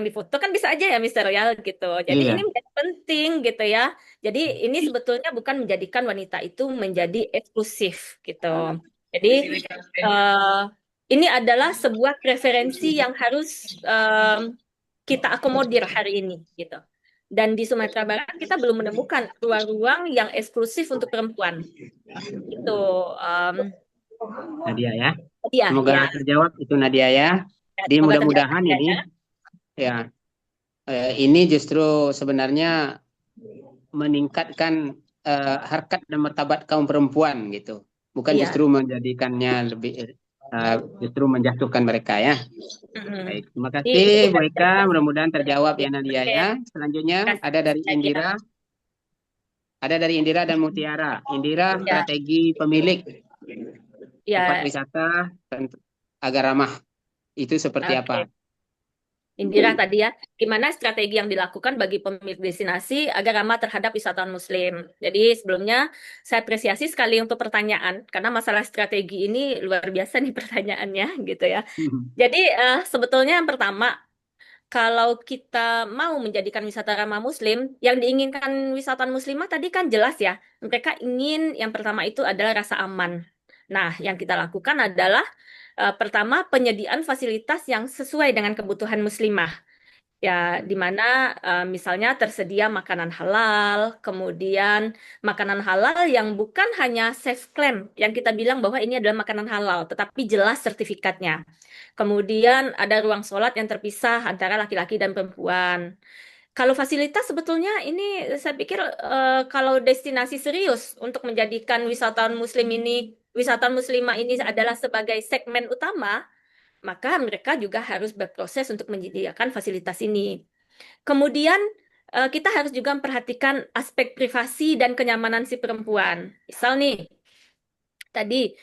difoto kan bisa aja ya Mr. Royal gitu. Jadi ini menjadi penting gitu ya. Jadi ini sebetulnya bukan menjadikan wanita itu menjadi eksklusif gitu. Jadi ini adalah sebuah preferensi yang harus kita akomodir hari ini gitu. Dan di Sumatera Barat kita belum menemukan ruang-ruang yang eksklusif untuk perempuan. Itu Nadia ya. Nadia, Semoga ya. terjawab itu Nadia ya. Jadi mudah-mudahan ini ini justru sebenarnya meningkatkan harkat dan martabat kaum perempuan gitu. Bukan justru menjadikannya lebih justru menjatuhkan mereka ya. Baik, terima kasih Bu Eka, mudah-mudahan terjawab ya Nadia ya. Selanjutnya ada dari Indira. Ada dari Indira dan Mutiara. Indira, strategi pemilik tempat wisata agar ramah itu seperti apa? Indira tadi ya, gimana strategi yang dilakukan bagi pemilik destinasi agar ramah terhadap wisatawan muslim. Jadi sebelumnya saya apresiasi sekali untuk pertanyaan, karena masalah strategi ini luar biasa nih pertanyaannya gitu ya. Jadi sebetulnya yang pertama, kalau kita mau menjadikan wisata ramah muslim, yang diinginkan wisatawan muslimah tadi kan jelas ya, mereka ingin yang pertama itu adalah rasa aman. Nah, yang kita lakukan adalah Pertama, penyediaan fasilitas yang sesuai dengan kebutuhan muslimah. Ya, di mana misalnya tersedia makanan halal, kemudian makanan halal yang bukan hanya safe claim, yang kita bilang bahwa ini adalah makanan halal, tetapi jelas sertifikatnya. Kemudian ada ruang sholat yang terpisah antara laki-laki dan perempuan. Kalau fasilitas sebetulnya ini saya pikir kalau destinasi serius untuk menjadikan wisatawan muslim ini, wisatawan muslimah ini adalah sebagai segmen utama, maka mereka juga harus berproses untuk menyediakan fasilitas ini. Kemudian kita harus juga memperhatikan aspek privasi dan kenyamanan si perempuan. Misal nih, tadi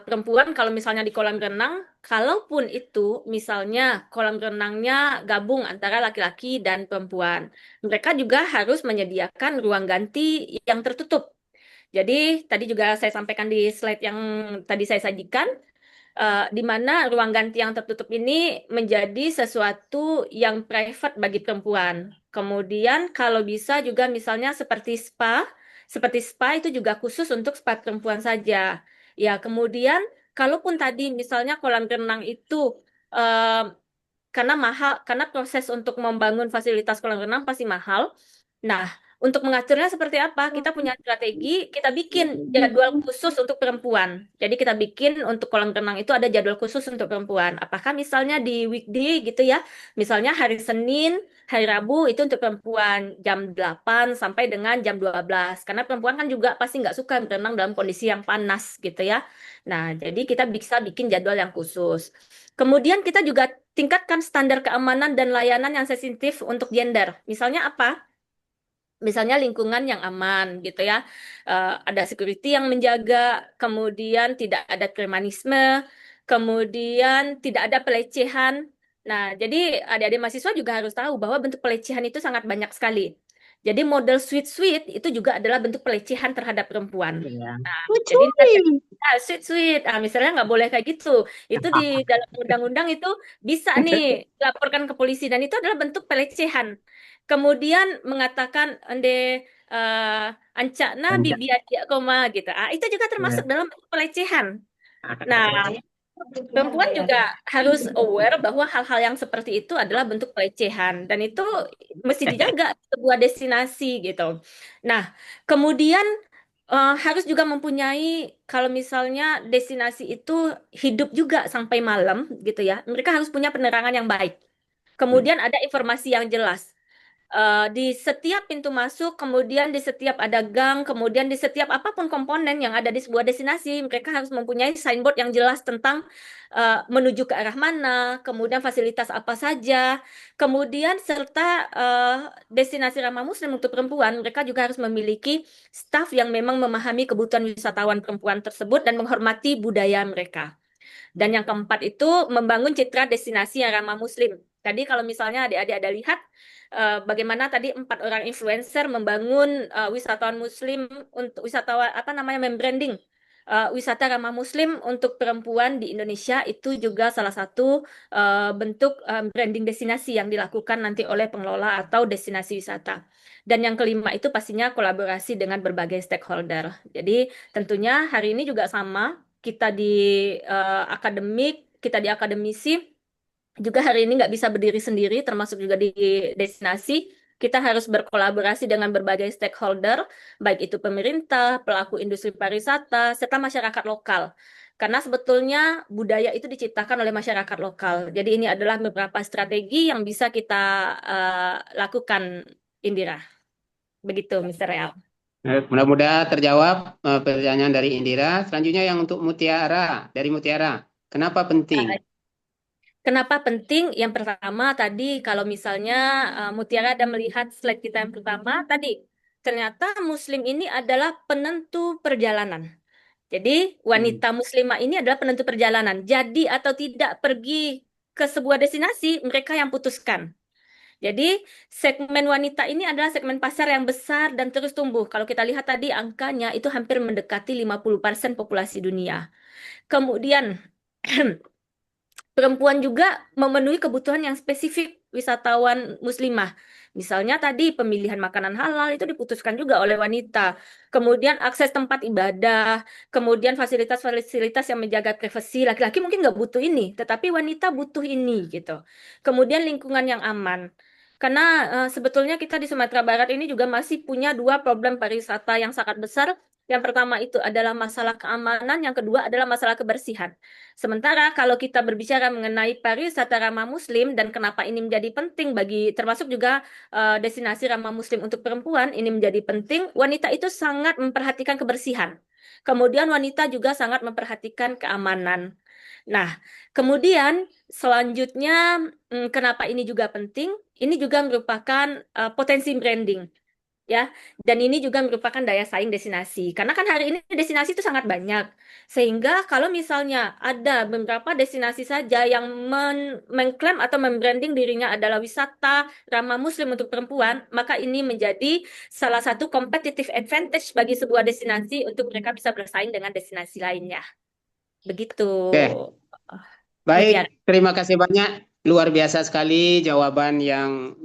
perempuan kalau misalnya di kolam renang, kalaupun itu misalnya kolam renangnya gabung antara laki-laki dan perempuan, mereka juga harus menyediakan ruang ganti yang tertutup. Jadi tadi juga saya sampaikan di slide yang tadi saya sajikan, di mana ruang ganti yang tertutup ini menjadi sesuatu yang private bagi perempuan. Kemudian kalau bisa juga misalnya seperti spa itu juga khusus untuk spa perempuan saja. Ya, kemudian kalaupun tadi misalnya kolam renang itu eh, karena mahal, karena proses untuk membangun fasilitas kolam renang pasti mahal. Nah, untuk mengaturnya seperti apa? Kita punya strategi, kita bikin jadwal khusus untuk perempuan. Jadi kita bikin untuk kolam renang itu ada jadwal khusus untuk perempuan. Apakah misalnya di weekday gitu ya, misalnya hari Senin, hari Rabu itu untuk perempuan jam 8 sampai dengan jam 12. Karena perempuan kan juga pasti nggak suka berenang dalam kondisi yang panas gitu ya. Nah, jadi kita bisa bikin jadwal yang khusus. Kemudian kita juga tingkatkan standar keamanan dan layanan yang sensitif untuk gender. Misalnya apa? Misalnya lingkungan yang aman gitu ya. Ada security yang menjaga, kemudian tidak ada premanisme, kemudian tidak ada pelecehan. Nah, jadi adik-adik mahasiswa juga harus tahu bahwa bentuk pelecehan itu sangat banyak sekali. Jadi model sweet-sweet itu juga adalah bentuk pelecehan terhadap perempuan. Ya. Nah, jadi sweet-sweet, misalnya nggak boleh kayak gitu. Itu di dalam undang-undang itu bisa nih dilaporkan ke polisi dan itu adalah bentuk pelecehan. Kemudian mengatakan ande ancakna Anjak. bibi adik koma gitu. Itu juga termasuk dalam bentuk pelecehan. Nah, perempuan juga harus aware bahwa hal-hal yang seperti itu adalah bentuk pelecehan dan itu mesti dijaga di sebuah destinasi gitu. Nah, kemudian harus juga mempunyai kalau misalnya destinasi itu hidup juga sampai malam gitu ya. Mereka harus punya penerangan yang baik. Kemudian ada informasi yang jelas. Di setiap pintu masuk, kemudian di setiap ada gang, kemudian di setiap apapun komponen yang ada di sebuah destinasi, mereka harus mempunyai signboard yang jelas tentang menuju ke arah mana, kemudian fasilitas apa saja, kemudian serta destinasi ramah muslim untuk perempuan, mereka juga harus memiliki staf yang memang memahami kebutuhan wisatawan perempuan tersebut dan menghormati budaya mereka. Dan yang keempat itu membangun citra destinasi yang ramah muslim. Tadi kalau misalnya adik-adik ada lihat bagaimana tadi 4 orang influencer membangun wisatawan muslim untuk wisatawan apa namanya membranding wisata ramah muslim untuk perempuan di Indonesia itu juga salah satu bentuk branding destinasi yang dilakukan nanti oleh pengelola atau destinasi wisata. Dan yang kelima itu pastinya kolaborasi dengan berbagai stakeholder. Jadi tentunya hari ini juga sama kita di akademik, kita di akademisi juga hari ini nggak bisa berdiri sendiri, termasuk juga di destinasi. Kita harus berkolaborasi dengan berbagai stakeholder, baik itu pemerintah, pelaku industri pariwisata, serta masyarakat lokal. Karena sebetulnya budaya itu diciptakan oleh masyarakat lokal. Jadi ini adalah beberapa strategi yang bisa kita lakukan, Indira. Begitu, Mr. Real. Mudah-mudahan terjawab pertanyaan dari Indira. Selanjutnya yang untuk Mutiara, dari Mutiara. Kenapa penting? Kenapa penting? Yang pertama tadi kalau misalnya Mutiara ada melihat slide kita yang pertama tadi, ternyata Muslim ini adalah penentu perjalanan. Jadi wanita muslimah ini adalah penentu perjalanan. Jadi atau tidak pergi ke sebuah destinasi, mereka yang putuskan. Jadi segmen wanita ini adalah segmen pasar yang besar dan terus tumbuh. Kalau kita lihat tadi angkanya itu hampir mendekati 50% populasi dunia. Kemudian perempuan juga memenuhi kebutuhan yang spesifik wisatawan muslimah. Misalnya tadi pemilihan makanan halal itu diputuskan juga oleh wanita. Kemudian akses tempat ibadah, kemudian fasilitas-fasilitas yang menjaga privasi. Laki-laki mungkin nggak butuh ini, tetapi wanita butuh ini gitu. Kemudian lingkungan yang aman. Karena sebetulnya kita di Sumatera Barat ini juga masih punya dua problem pariwisata yang sangat besar. Yang pertama itu adalah masalah keamanan, yang kedua adalah masalah kebersihan. Sementara kalau kita berbicara mengenai pariwisata ramah Muslim dan kenapa ini menjadi penting bagi termasuk juga destinasi ramah Muslim untuk perempuan, ini menjadi penting. Wanita itu sangat memperhatikan kebersihan. Kemudian wanita juga sangat memperhatikan keamanan. Nah, kemudian selanjutnya kenapa ini juga penting? Ini juga merupakan potensi branding. Ya, dan ini juga merupakan daya saing destinasi. Karena kan hari ini destinasi itu sangat banyak. Sehingga kalau misalnya ada beberapa destinasi saja yang mengklaim atau membranding dirinya adalah wisata ramah Muslim untuk perempuan, maka ini menjadi salah satu competitive advantage bagi sebuah destinasi untuk mereka bisa bersaing dengan destinasi lainnya. Begitu. Oke. Baik, terima kasih banyak. Luar biasa sekali jawaban yang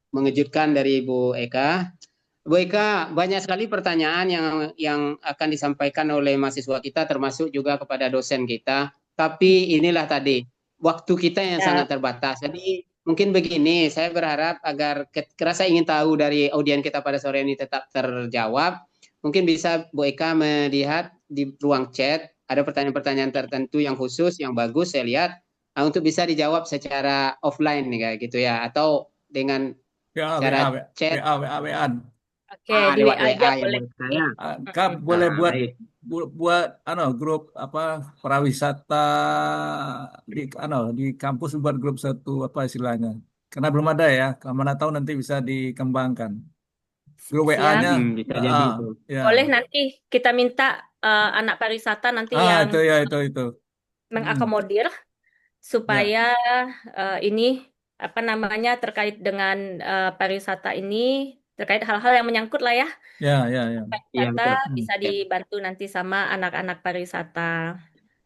mengejutkan dari Ibu Eka. Bu Eka, banyak sekali pertanyaan yang akan disampaikan oleh mahasiswa kita, termasuk juga kepada dosen kita. Tapi inilah tadi, waktu kita yang sangat terbatas. Jadi mungkin begini, saya berharap agar kerasa ingin tahu dari audien kita pada sore ini tetap terjawab. Mungkin bisa Bu Eka melihat di ruang chat, ada pertanyaan-pertanyaan tertentu yang khusus, yang bagus saya lihat, untuk bisa dijawab secara offline nih kayak gitu ya, atau dengan cara chat. WA-an. Oke, di lewat WA aja WA boleh. Ya. Kak boleh Baik. buat grup prawisata di kampus, buat grup satu istilahnya. Karena belum ada ya. Mana tahu nanti bisa dikembangkan. Grup Siap. WA-nya Bisa jadi itu. ya. Boleh nanti kita minta anak pariwisata nanti yang itu. mengakomodir supaya ini terkait dengan pariwisata ini, terkait hal-hal yang menyangkut lah ya. Ya. Pariwisata bisa dibantu nanti sama anak-anak pariwisata.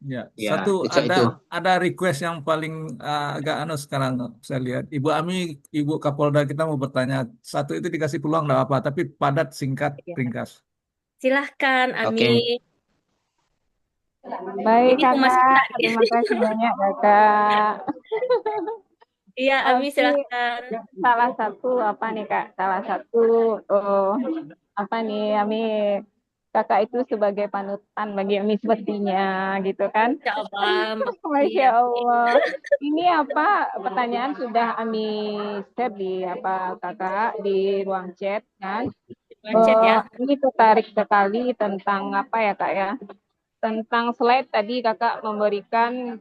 Ya, Ya, satu itu. ada request yang paling agak sekarang saya lihat. Ibu Ami, Ibu Kapolda kita mau bertanya. Satu itu dikasih peluang nggak apa, tapi padat, singkat, ringkas. Silahkan, Ami. Baik, Ini Humas kita. Kakak. Terima kasih banyak, Kakak. Iya, Ami silahkan. Salah satu Kak? Salah satu Ami Kakak itu sebagai panutan bagi Ami sepertinya gitu kan? Insya Allah. Masya Allah. Ini pertanyaan sudah Ami share di Kakak di ruang chat kan? Ini tertarik sekali tentang Kak ya? Tentang slide tadi Kakak memberikan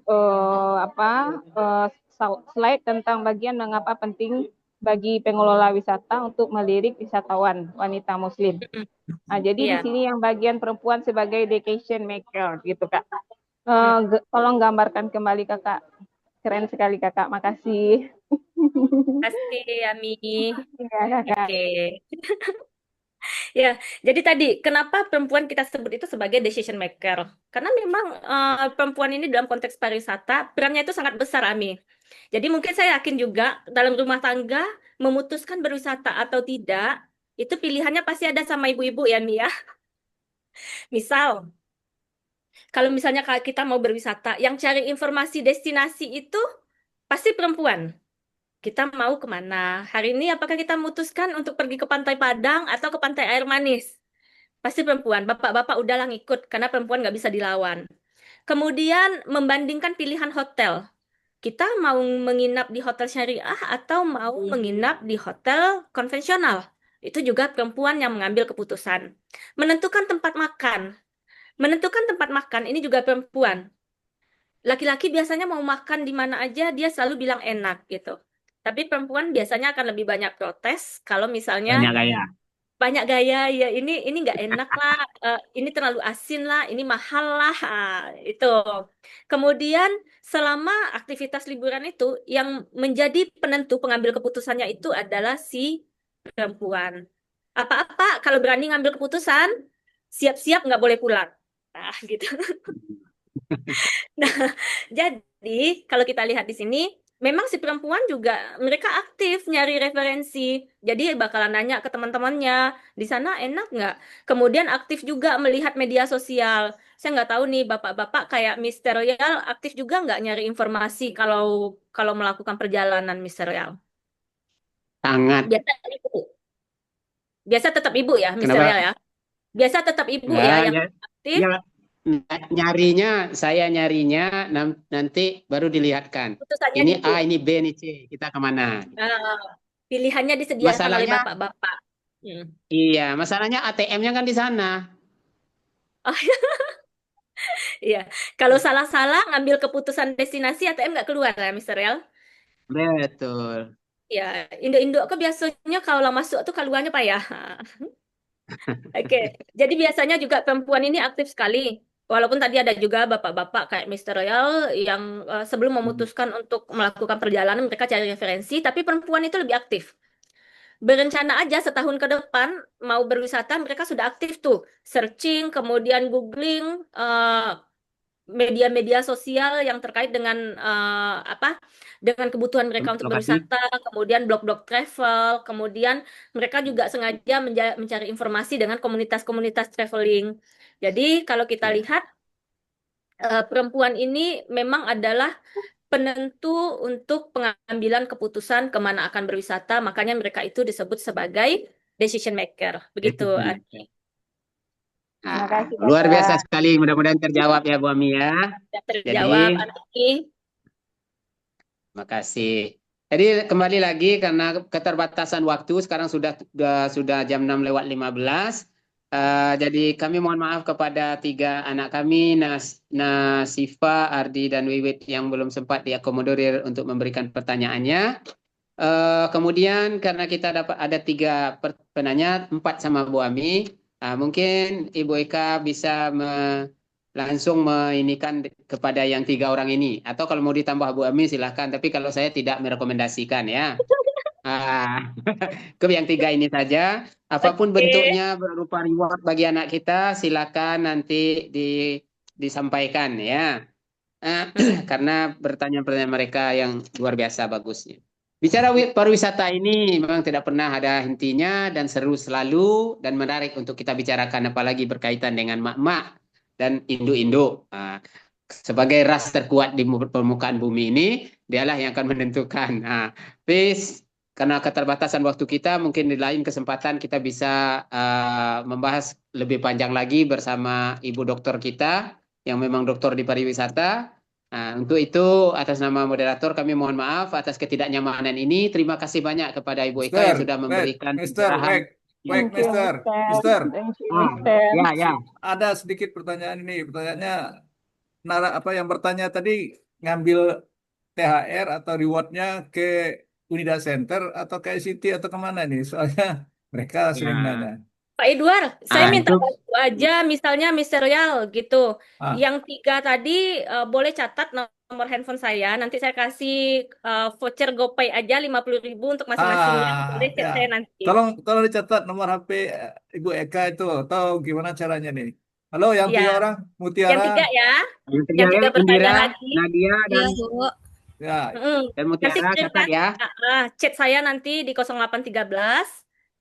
slide tentang bagian mengapa penting bagi pengelola wisata untuk melirik wisatawan wanita Muslim. Nah, jadi di sini yang bagian perempuan sebagai vacation maker gitu Kak. Tolong gambarkan kembali Kakak. Keren sekali Kakak. Makasih. Makasih Ami. Ya, Kakak. Oke. Ya, jadi tadi kenapa perempuan kita sebut itu sebagai decision maker? Karena memang perempuan ini dalam konteks pariwisata perannya itu sangat besar, Ami. Jadi mungkin saya yakin juga dalam rumah tangga memutuskan berwisata atau tidak, itu pilihannya pasti ada sama ibu-ibu ya, Mi ya. Misal, kalau misalnya kita mau berwisata, yang cari informasi destinasi itu pasti perempuan. Kita mau kemana? Hari ini apakah kita memutuskan untuk pergi ke Pantai Padang atau ke Pantai Air Manis? Pasti perempuan. Bapak-bapak udahlah ngikut karena perempuan nggak bisa dilawan. Kemudian membandingkan pilihan hotel. Kita mau menginap di hotel syariah atau mau menginap di hotel konvensional. Itu juga perempuan yang mengambil keputusan. Menentukan tempat makan. Menentukan tempat makan ini juga perempuan. Laki-laki biasanya mau makan di mana aja dia selalu bilang enak gitu. Tapi perempuan biasanya akan lebih banyak protes kalau misalnya banyak gaya ya ini nggak enak lah, ini terlalu asin lah, ini mahal lah, itu. Kemudian selama aktivitas liburan itu yang menjadi penentu pengambil keputusannya itu adalah si perempuan. Apa-apa kalau berani ngambil keputusan, siap-siap nggak boleh pulang. Nah, gitu. Nah, jadi kalau kita lihat di sini, memang si perempuan juga mereka aktif nyari referensi. Jadi bakalan nanya ke teman-temannya, di sana enak nggak? Kemudian aktif juga melihat media sosial. Saya nggak tahu nih bapak-bapak kayak Mister Royal aktif juga nggak nyari informasi kalau kalau melakukan perjalanan Mister Royal. Sangat. Biasa ibu, biasa tetap ibu ya Mister Kenapa? Royal ya. Biasa tetap ibu ya Ya, yang ya, aktif. ya. Saya nyarinya nanti baru dilihatkan. Putusannya Ini di ibu. A, ini B, ini C. Kita kemana? Pilihannya disediakan oleh Masalahnya, bapak-bapak. iya, masalahnya ATM-nya kan di sana. Oh, iya. Kalau salah-salah ngambil keputusan destinasi ATM nggak keluar ya, Mister Real? Betul. Ya, Indo-Indo kok biasanya kalau masuk tuh keluarnya payah. Oke, jadi biasanya juga perempuan ini aktif sekali. Walaupun tadi ada juga bapak-bapak kayak Mister Royal yang sebelum memutuskan untuk melakukan perjalanan mereka cari referensi, tapi perempuan itu lebih aktif. Berencana aja setahun ke depan mau berwisata mereka sudah aktif tuh, searching, kemudian googling media-media sosial yang terkait dengan dengan kebutuhan mereka untuk Lokasi. berwisata, kemudian blog-blog travel, kemudian mereka juga sengaja mencari informasi dengan komunitas-komunitas traveling. Jadi kalau kita lihat perempuan ini memang adalah penentu untuk pengambilan keputusan kemana akan berwisata, makanya mereka itu disebut sebagai decision maker. Begitu, Adi. Terima kasih, Luar Kakak. biasa sekali. Mudah-mudahan terjawab ya Bu Ami ya. Sudah terjawab, Adi. Terima kasih. Jadi kembali lagi karena keterbatasan waktu sekarang sudah jam 6:15. Jadi kami mohon maaf kepada 3 anak kami, Nasifa, Ardi, dan Wiwit yang belum sempat diakomodir untuk memberikan pertanyaannya. Kemudian karena kita dapat ada 3 penanya, 4 sama Bu Ami, mungkin Ibu Eka bisa langsung meinikan kepada yang 3 orang ini, atau kalau mau ditambah Bu Ami silahkan, tapi kalau saya tidak merekomendasikan ya. Ke yang 3 ini saja, apapun bentuknya berupa reward bagi anak kita silakan nanti disampaikan ya. Karena pertanyaan-pertanyaan mereka yang luar biasa bagusnya. Bicara pariwisata ini memang tidak pernah ada hentinya dan seru selalu dan menarik untuk kita bicarakan, apalagi berkaitan dengan mak-mak dan induk-induk. Sebagai ras terkuat di permukaan bumi ini, dialah yang akan menentukan. Please, karena keterbatasan waktu kita, mungkin di lain kesempatan kita bisa membahas lebih panjang lagi bersama Ibu Dokter kita, yang memang dokter di pariwisata. Untuk itu, atas nama moderator, kami mohon maaf atas ketidaknyamanan ini. Terima kasih banyak kepada Ibu Eka yang sudah memberikan pencerahan. Mister. Ya. Ada sedikit pertanyaan ini. Pertanyaannya, yang bertanya tadi ngambil THR atau rewardnya ke Unida Center atau ke ICT atau kemana nih? Soalnya mereka sering nanya. Pak Edward, saya minta bantu aja, misalnya Mister Royal gitu. Yang 3 tadi boleh catat nomor handphone saya. Nanti saya kasih voucher GoPay aja 50.000 untuk masing-masingnya. Boleh chat saya nanti. Tolong dicatat nomor HP Ibu Eka itu, atau gimana caranya nih? Halo, yang 3 orang, Mutiara. Yang 3 ya. Yang 3 bertanya lagi. Nadia dan dan Mutiara catat ya. Chat saya nanti di 0813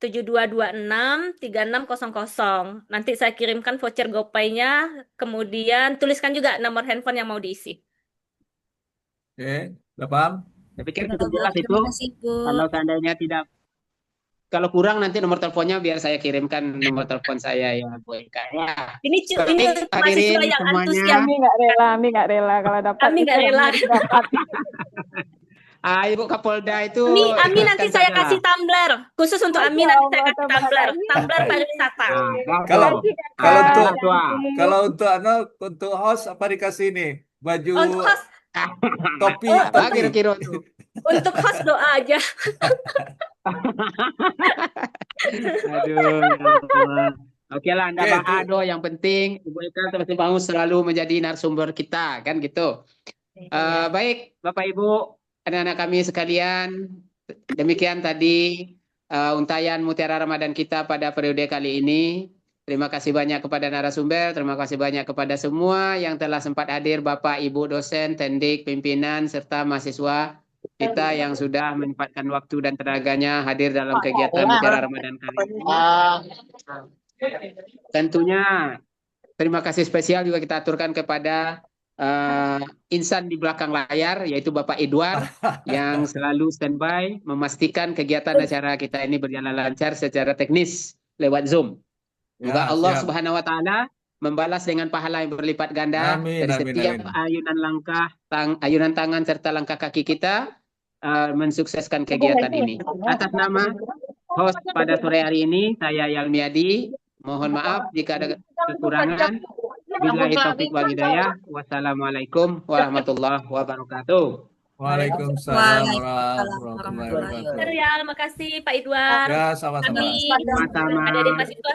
7226 3600. Nanti saya kirimkan voucher GoPay-nya, kemudian tuliskan juga nomor handphone yang mau diisi. Oke, udah paham? Saya pikir cukup jelas itu. Kalau seandainya tidak, kalau kurang nanti nomor teleponnya biar saya kirimkan nomor telepon saya ya Bu Eka ya. Ini mahasiswa yang antusias. Ami nggak rela kalau dapat. Ami nggak rela. Ibu Kapolda itu. Ami nanti saya kasih tumbler khusus untuk Ami, nanti saya kasih tumbler pariwisata. Untuk host apa dikasih ini? Baju untuk host, topi. Kira-kira untuk host doa aja. Aduh. Oke lah, Anda Ado, yang penting Ibu Eka terus bangun selalu menjadi narasumber kita, kan gitu. Baik, Bapak Ibu, anak-anak kami sekalian, demikian tadi untayan Mutiara Ramadan kita pada periode kali ini. Terima kasih banyak kepada narasumber, terima kasih banyak kepada semua yang telah sempat hadir, Bapak, Ibu dosen, tendik, pimpinan, serta mahasiswa kita yang sudah menyempatkan waktu dan tenaganya hadir dalam kegiatan Mutiara Ramadan kali ini. Tentunya terima kasih spesial juga kita aturkan kepada insan di belakang layar, yaitu Bapak Edward yang selalu standby memastikan kegiatan acara kita ini berjalan lancar secara teknis lewat Zoom. Semoga Allah Subhanahu wa Ta'ala membalas dengan pahala yang berlipat ganda dari setiap ayunan langkah, ayunan tangan serta langkah kaki kita mensukseskan kegiatan ini. Atas nama host pada sore hari ini, saya Yalmiadi. Mohon maaf jika ada kekurangan. Billahi taufiq wal hidayah. Wassalamualaikum warahmatullahi wabarakatuh. Waalaikumsalam warahmatullahi wabarakatuh. Terima kasih Pak Edward. Ya, sama-sama. Kami ada di mahasiswa